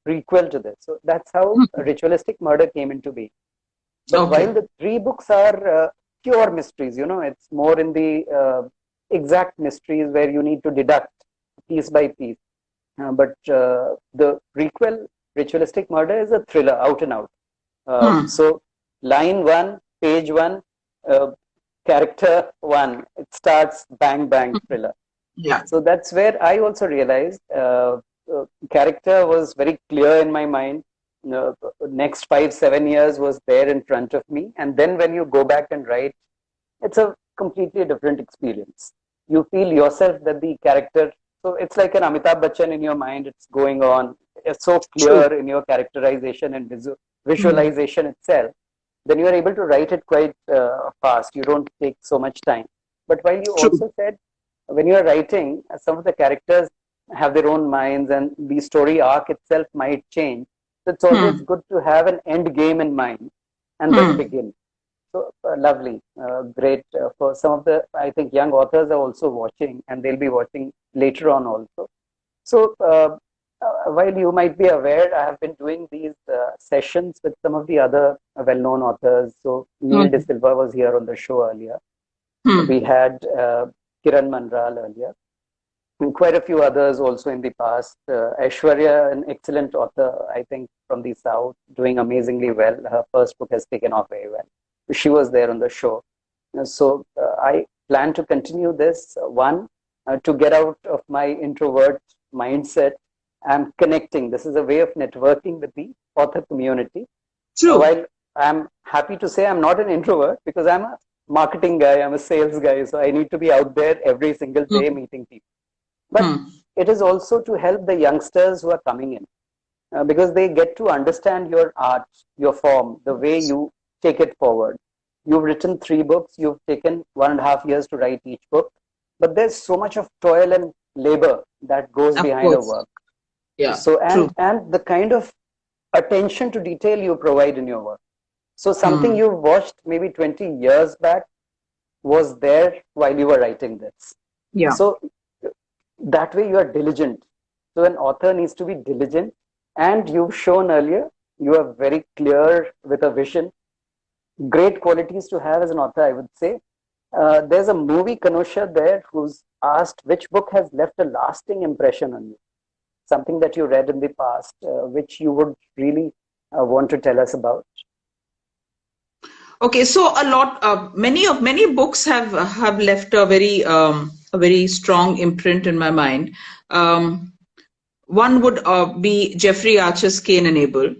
prequel to this? So that's how Ritualistic Murder came into being. But while the 3 books are pure mysteries, it's more in the exact mysteries where you need to deduct piece by piece. But the prequel, Ritualistic Murder, is a thriller, out and out. So line 1, page 1, character 1, it starts bang, bang, thriller. So that's where I also realized character was very clear in my mind. Next 5-7 years was there in front of me, and then when you go back and write, it's a completely different experience. You feel yourself that the character, so it's like an Amitabh Bachchan in your mind. It's going on, it's so clear in your characterization and visualization itself. Then you are able to write it quite fast. You don't take so much time. But while you also said, when you are writing, some of the characters have their own minds, and the story arc itself might change. So it's always good to have an end game in mind and then begin. So lovely, great. For some of the, I think, young authors are also watching, and they'll be watching later on also. So while you might be aware, I have been doing these sessions with some of the other well-known authors. So Neil De Silva was here on the show earlier. Hmm. We had Kiran Manral earlier, and quite a few others also in the past. Aishwarya, an excellent author, I think, from the South, doing amazingly well. Her first book has taken off very well. She was there on the show. So I plan to continue this. One, to get out of my introvert mindset. I'm connecting. This is a way of networking with the author community. True. While I'm happy to say I'm not an introvert because I'm a marketing guy, I'm a sales guy, so I need to be out there every single day Hmm. meeting people. But Hmm. it is also to help the youngsters who are coming in because they get to understand your art, your form, the way you take it forward. You've written 3 books, you've taken 1.5 years to write each book, but there's so much of toil and labor that goes Of behind a course. work. Yeah. So, True. and the kind of attention to detail you provide in your work. So, something Hmm. you watched maybe 20 years back was there while you were writing this. Yeah. So, that way you are diligent. So an author needs to be diligent, and you've shown earlier you are very clear with a vision. Great qualities to have as an author, I would say. There's a movie Kanchana there who's asked which book has left a lasting impression on you, something that you read in the past, which you would really want to tell us about. Okay, so many books have left a very strong imprint in my mind. One would be Jeffrey Archer's Cain and Abel.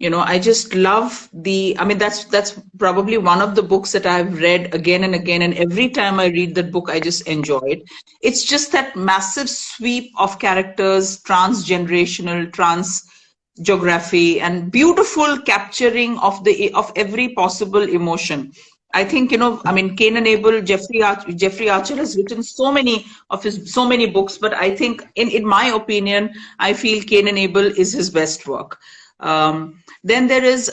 You know, I just love I mean, that's probably one of the books that I've read again and again, and every time I read that book, I just enjoy it. It's just that massive sweep of characters, transgenerational, trans geography, and beautiful capturing of every possible emotion. I think, you know, I mean, Cain and Abel, Jeffrey Archer has written so many books, but I think, in my opinion, I feel Cain and Abel is his best work. Then there is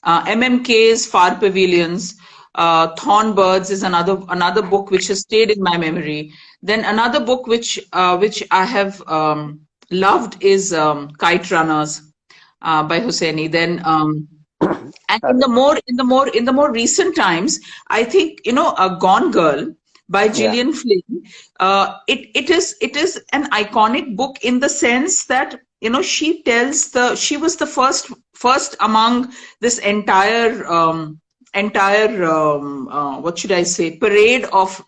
MMK's Far Pavilions. Thornbirds is another book which has stayed in my memory. Then another book which I have loved is Kite Runners by Hosseini. Then and in the more recent times, I think, you know, Gone Girl by Yeah, Gillian Flynn. It is an iconic book in the sense that, you know, she was the first among this entire what should I say, parade of,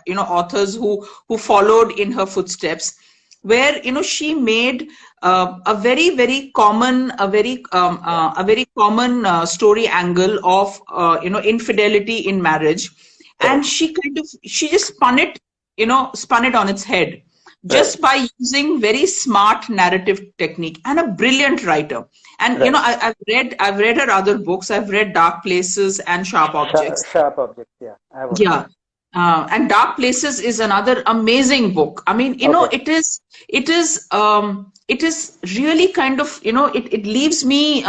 you know, authors who followed in her footsteps, where, you know, she made a very common a very common story angle of, you know, infidelity in marriage, and correct. she just spun it on its head, Right, just by using very smart narrative technique, and a brilliant writer. And, you know, right. I've read her other books. I've read Dark Places and Sharp Objects. Sharp objects. Yeah, I have also Yeah. read. And Dark Places is another amazing book. I mean, you know, Okay. it is really kind of, you know, it leaves me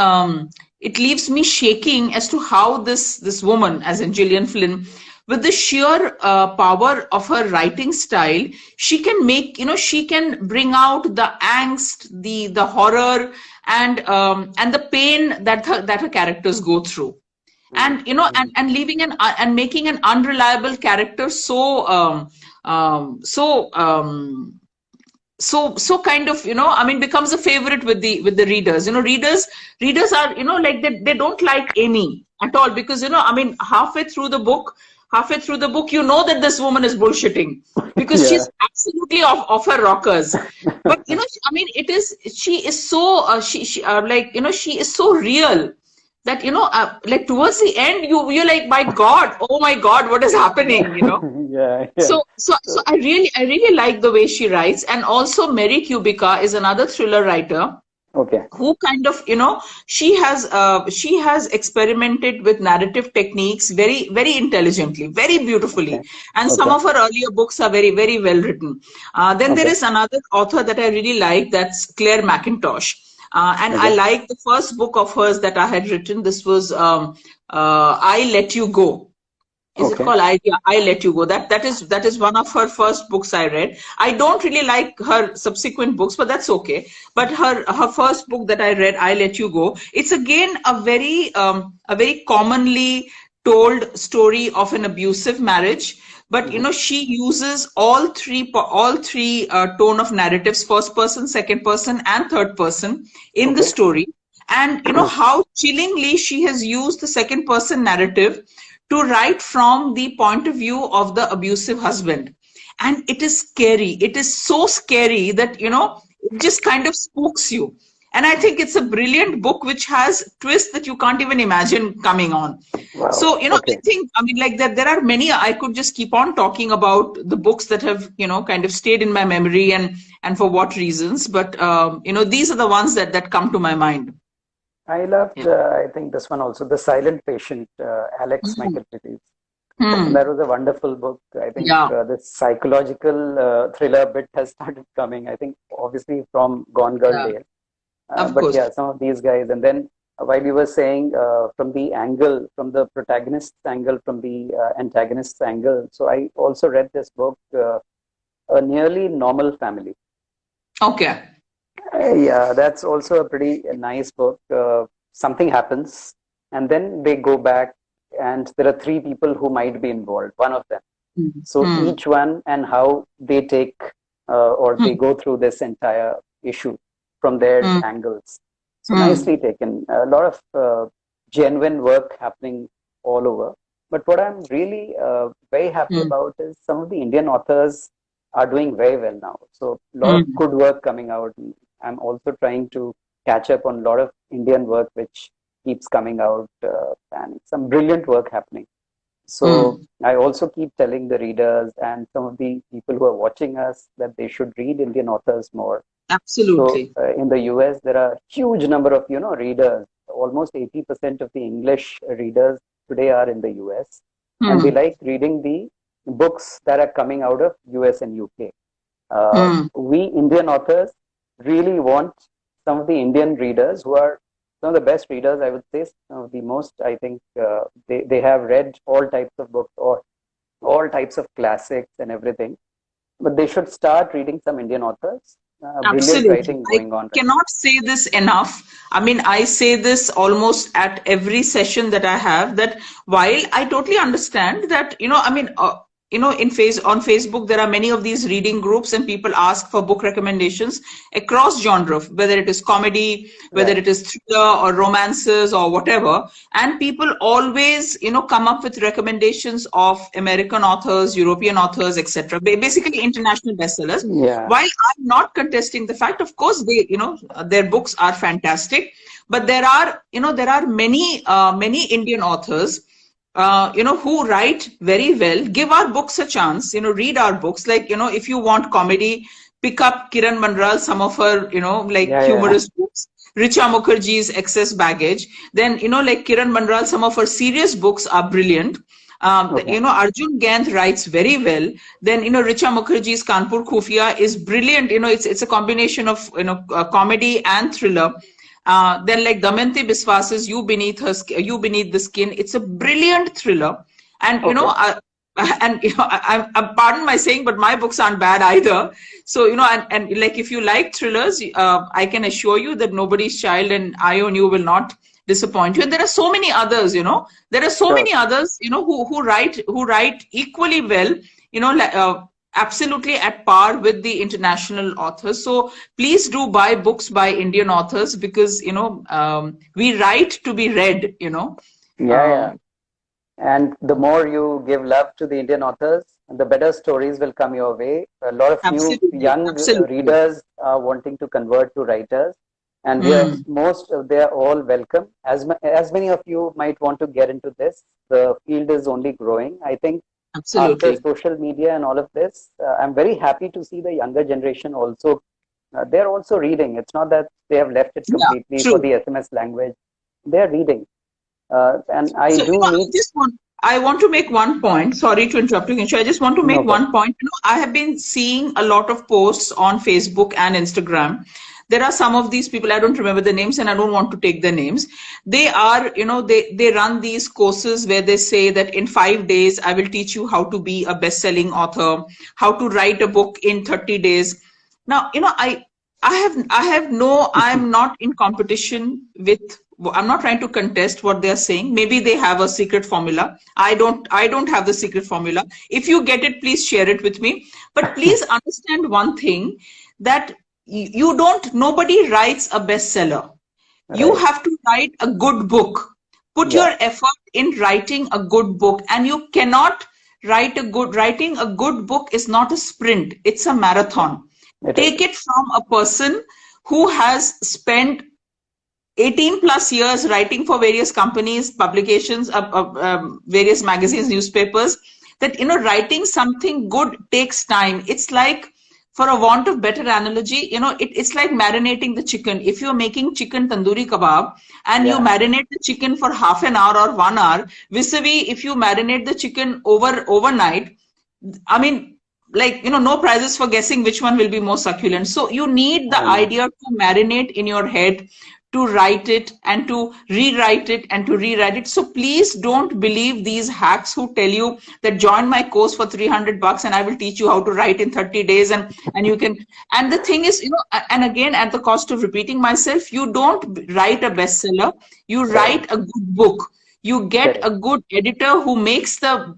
shaking as to how this woman, as in Gillian Flynn, with the sheer power of her writing style, she can make, you know, she can bring out the angst, the horror, and the pain that her characters go through, Mm, and, you know, mm, and leaving and making an unreliable character so so kind of, you know, I mean, becomes a favorite with the readers. You know, readers are, you know, like, they don't like Amy at all, because, you know, I mean, halfway through the book, you know that this woman is bullshitting, because yeah. she's absolutely off her rockers. But, you know, I mean, she is so like, you know, she is so real that, you know, like, towards the end, you're like, my God, oh my God, what is happening, you know? Yeah, yeah. So I really like the way she writes. And also Mary Kubica is another thriller writer Okay, who kind of, you know, she has experimented with narrative techniques very intelligently, very okay, beautifully, and some okay, of her earlier books are very well written. Then there okay, is another author that I really like, that's Claire McIntosh. And I okay, like the first book of hers that I had written. This was I Let You Go. Is it okay, called I Let You Go? That is one of her first books I read. I don't really like her subsequent books, but that's okay. But her first book that I read, I Let You Go, it's again a very commonly told story of an abusive marriage, but she uses all three tone of narratives: first person, second person, and third person in the Okay. story. And how chillingly she has used the second person narrative to write from the point of view of the abusive husband. And it is scary. It is so scary that it just kind of spooks you. And I think it's a brilliant book which has twists that you can't even imagine coming on. Wow. So, I Okay. think, I mean, like that, there are many. I could just keep on talking about the books that have, kind of stayed in my memory, and for what reasons. But, these are the ones that come to my mind. I loved, Yeah. I think this one also, The Silent Patient, Alex Hmm. Michael. Hmm. That was a wonderful book. I think Yeah, this psychological thriller bit has started coming. I think obviously from Gone Girl yeah, days, of but course. yeah, some of these guys. And then while you were saying from the angle, from the protagonist's angle, from the antagonist's angle, so I also read this book, A Nearly Normal Family. Okay. Yeah, that's also a pretty nice book. Something happens, and then they go back, and there are three people who might be involved. One of them. Hmm. So Hmm. each one and how they take or they Hmm. go through this entire issue from their Hmm. angles. So Hmm. nicely taken. A lot of genuine work happening all over. But what I'm really very happy Hmm. about is some of the Indian authors are doing very well now. So a lot of Hmm. good work coming out. I'm also trying to catch up on a lot of Indian work which keeps coming out and some brilliant work happening. So Hmm. I also keep telling the readers and some of the people who are watching us that they should read Indian authors more. So Absolutely. in the US, there are huge number of readers. Almost 80% of the English readers today are in the US, and they Hmm. like reading the books that are coming out of US and UK. Hmm. We Indian authors really want some of the Indian readers who are some of the best readers, I would say, some of the most, I think, they have read all types of books or all types of classics and everything. But they should start reading some Indian authors. Brilliant Absolutely. writing I going on right cannot say this enough. I mean, I say this almost at every session that I have, that while I totally understand that, I mean, on Facebook, there are many of these reading groups and people ask for book recommendations across genre, whether it is comedy, now. whether Right. it is thriller or romances or whatever. And people always, come up with recommendations of American authors, European authors, etc. Basically international bestsellers. Yeah. While I'm not contesting the fact, of course, their books are fantastic, but there are many Indian authors, who write very well. Give our books a chance. Read our books. Like, if you want comedy, pick up Kiran Mandral, some of her, like Yeah. Yeah. humorous books. Richa Mukherjee's Excess Baggage. Then, like Kiran Mandral, some of her serious books are brilliant. Okay. Arjun Gant writes very well. Then, Richa Mukherjee's Kanpur Khufia is brilliant. It's a combination of, comedy and thriller. Then, like Damayanti Biswas's You Beneath the Skin, it's a brilliant thriller. And, Okay. and I pardon my saying, but my books aren't bad either. So, and like if you like thrillers, I can assure you that Nobody's Child and I On You will not disappoint you. And there are so many others, there are so Sure. many others, who write equally well, absolutely at par with the international authors. So please do buy books by Indian authors, because we write to be read. Yeah. Yeah. Um, And the more you give love to the Indian authors, the better stories will come your way. A lot of new Absolutely, young absolutely. readers are wanting to convert to writers, and we are Hmm. they are all welcome. As many of you might want to get into this, the field is only growing. I think after Absolutely. social media and all of this, I'm very happy to see the younger generation also. They're also reading. It's not that they have left it Yeah, completely for true. the SMS language. They're reading, and I So, do meet. I want to make one point. Sorry to interrupt you, Kinshu. I just want to No make problem. one point. I have been seeing a lot of posts on Facebook and Instagram. There are some of these people, I don't remember the names and I don't want to take their names. They are, they run these courses where they say that in 5 days, I will teach you how to be a best-selling author, how to write a book in 30 days. Now, I'm not in competition with I'm not trying to contest what they're saying. Maybe they have a secret formula. I don't have the secret formula. If you get it, please share it with me. But please understand one thing, that nobody writes a bestseller. You Right. have to write a good book. Put your Yeah. effort in writing a good book, and you cannot writing a good book is not a sprint, it's a marathon. It Take is. it from a person who has spent 18 plus years writing for various companies, publications, various magazines, newspapers, that, writing something good takes time. It's like, for a want of better analogy, it's like marinating the chicken. If you're making chicken tandoori kebab and you Yeah. marinate the chicken for half an hour or 1 hour, vis-a-vis if you marinate the chicken overnight, I mean, like, no prizes for guessing which one will be more succulent. So you need the I know. idea to marinate in your head, to write it and to rewrite it and to rewrite it. So please don't believe these hacks who tell you that join my course for $300 and I will teach you how to write in 30 days, and you can. And the thing is, and again, at the cost of repeating myself, you don't write a bestseller, you Correct. write a good book. You get Correct. a good editor who makes the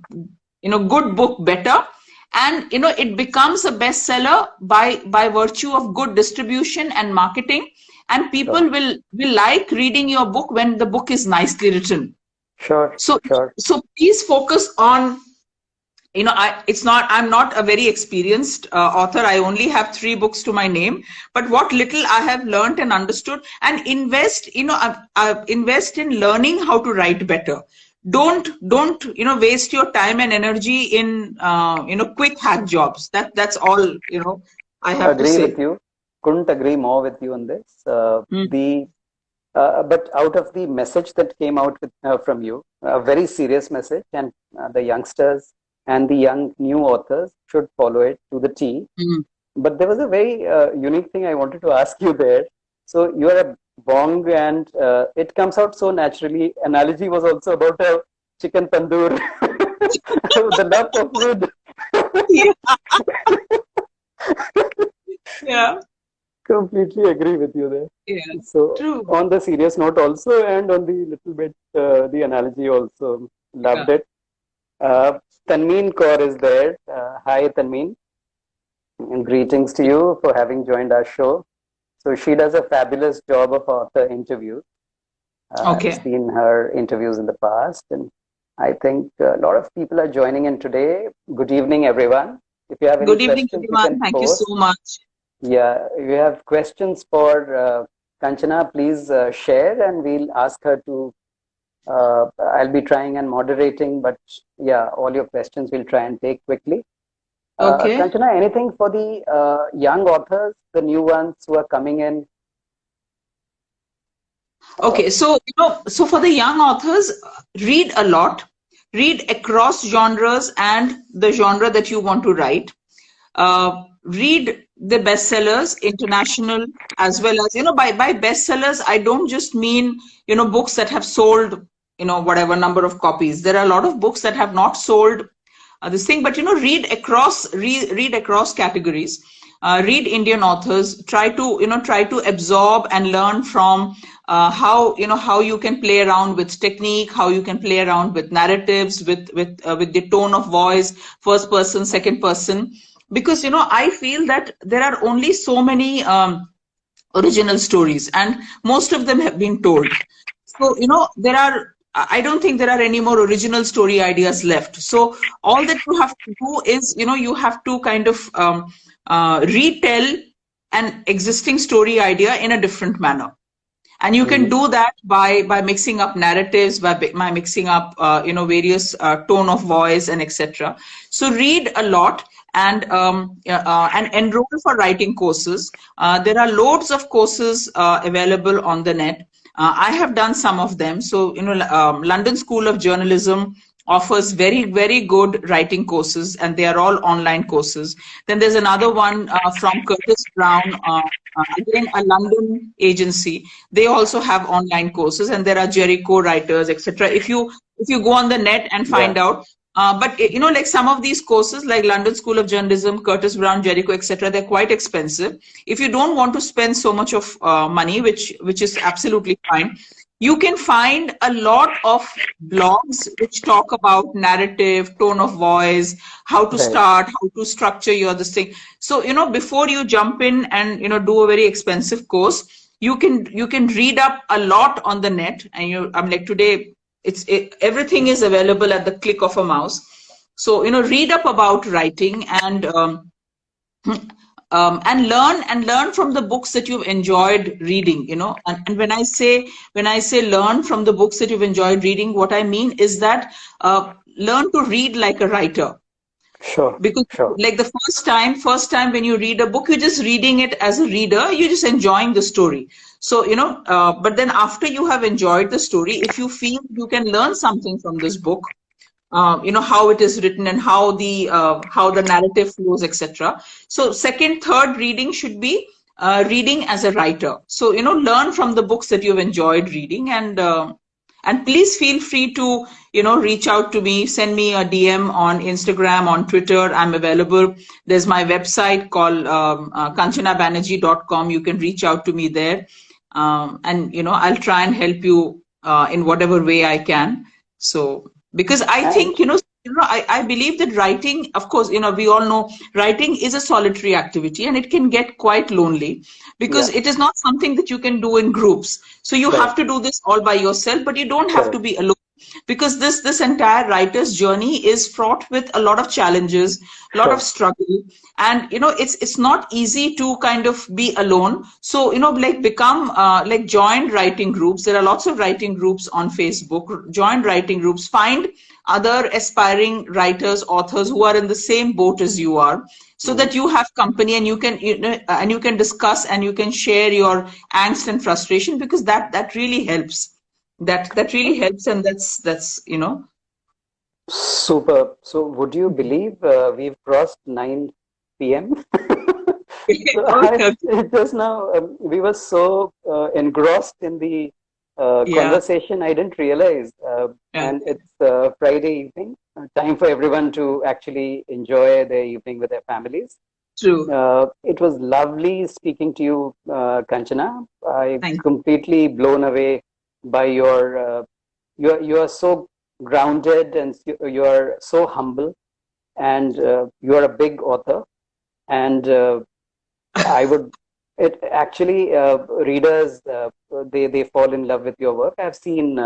good book better, and it becomes a bestseller by virtue of good distribution and marketing, and Sure. people will like reading your book when the book is nicely written. Sure. So Sure. so please focus on, I'm not a very experienced author. I only have 3 books to my name, but what little I have learned and understood, and invest in learning how to write better. Don't waste your time and energy in quick hack jobs. That's all I have to Agree say. with you. Couldn't agree more with you on this. Mm. But out of the message that came out from you, a very serious message, and the youngsters and the young new authors should follow it to the T. Mm. But there was a very unique thing I wanted to ask you there. So you are a bong, and it comes out so naturally. Analogy was also about a chicken tandoor, the love of food. Yeah. Yeah. Completely agree with you there. Yeah. So True. on the serious note also, and on the little bit the analogy also, Yeah. loved it. Tanmeen Kaur is there. Hi Tanmeen, and greetings to you for having joined our show. So she does a fabulous job of author interviews. I've Okay. seen her interviews in the past, and I think a lot of people are joining in today. Good evening, everyone. If you have any Good evening, questions, you everyone. can Thank you so post. much. Yeah, if you have questions for Kanchana, please share, and we'll ask her to. I'll be trying and moderating, but yeah, all your questions we'll try and take quickly. Okay. Kanchana, anything for the young authors, the new ones who are coming in? Okay. So for the young authors, read a lot, read across genres and the genre that you want to write. Read the bestsellers, international, as well as, by bestsellers, I don't just mean, books that have sold, whatever number of copies. There are a lot of books that have not sold this thing, but, read across categories. Read Indian authors, try to absorb and learn from how you can play around with technique, how you can play around with narratives, with the tone of voice, first person, second person. Because I feel that there are only so many original stories, and most of them have been told. So I don't think there are any more original story ideas left. So all that you have to do is, you have to kind of retell an existing story idea in a different manner. And you can do that by mixing up narratives, by mixing up various tone of voice and etc. So read a lot, and enroll for writing courses. There are loads of courses available on the net. I have done some of them. So London School of Journalism offers very, very good writing courses, and they are all online courses. Then there's another one from Curtis Brown, again a London agency. They also have online courses, and there are Jericho writers, etc. If you go on the net and Yeah, find out. But like some of these courses, like London School of Journalism, Curtis Brown, Jericho, etc., they're quite expensive. If you don't want to spend so much of money, which is absolutely fine, you can find a lot of blogs which talk about narrative, tone of voice, how to Right. start, how to structure your this thing. So, before you jump in and, do a very expensive course, you can read up a lot on the net. And I'm like, today, everything is available at the click of a mouse. So, read up about writing and learn from the books that you've enjoyed reading. And when I say learn from the books that you've enjoyed reading, what I mean is that learn to read like a writer. Sure. Because Sure. like the first time when you read a book, you're just reading it as a reader, you're just enjoying the story. So but then after you have enjoyed the story, if you feel you can learn something from this book, how it is written and how the narrative flows, etc. So second, third reading should be reading as a writer. So learn from the books that you've enjoyed reading, and please feel free to reach out to me, send me a DM on Instagram, on Twitter. I'm available. There's my website called kanchanabanerjee.com. You can reach out to me there, and I'll try and help you in whatever way I can. So, because I think, I believe that writing, of course, we all know writing is a solitary activity and it can get quite lonely because Yeah. it is not something that you can do in groups. So you have Right. to do this all by yourself, but you don't have to Correct. be alone, because this entire writer's journey is fraught with a lot of challenges, a lot of Sure. struggle, and it's not easy to kind of be alone. So like become like join writing groups. There are lots of writing groups on Facebook. Join writing groups, find other aspiring writers, authors who are in the same boat as you are, so that you have company, and you can discuss and you can share your angst and frustration, because that really helps. That really helps, and that's. Super. So, would you believe we've crossed 9 p.m.? So Okay. just now we were so engrossed in the Yeah. conversation, I didn't realize. Yeah. And it's Friday evening, time for everyone to actually enjoy their evening with their families. True. It was lovely speaking to you, Kanchana. I Thank you. completely blown away by you are so grounded and you are so humble, and you are a big author. And I would it actually readers they fall in love with your work. I've seen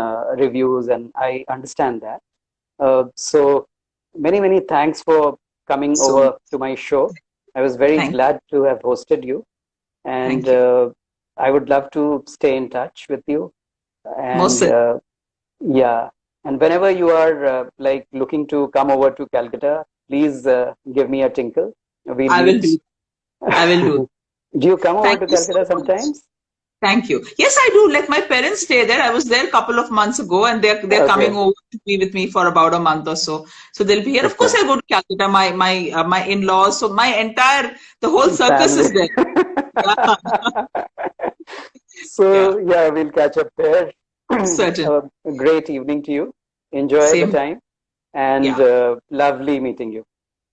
reviews and I understand that. So many thanks for coming So over to my show. I was very thank glad to have hosted you, and thank you. I would love to stay in touch with you. Most And certainly. yeah, and whenever you are like looking to come over to Calcutta, please give me a tinkle. We'll I will do. meet. I will do. Do you come over Thank to you so Calcutta much. sometimes? Thank you. Yes, I do. Like my parents stay there. I was there a couple of months ago, and they're coming Okay, over to be with me for about a month or so. So they'll be here. Of course, okay. I go to Calcutta. My in-laws. So my entire the whole circus Family. is there. Yeah. Yeah. So yeah, we'll catch up there. Certain. A great evening to you. Enjoy the Same. time, and Yeah. lovely meeting you.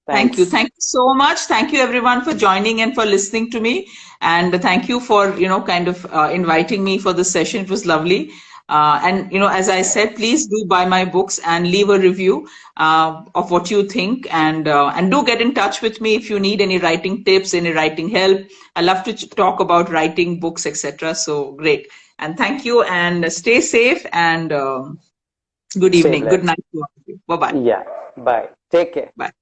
Thank you. Thanks. Thank you so much. Thank you everyone for joining and for listening to me. And thank you for, kind of inviting me for this session. It was lovely. And, as I said, please do buy my books and leave a review of what you think. And do get in touch with me if you need any writing tips, any writing help. I love to talk about writing books, etc. So great. And thank you, and stay safe, and good Stay evening. Good blessed. night to all of you. Bye-bye. Yeah. Bye. Take care. Bye.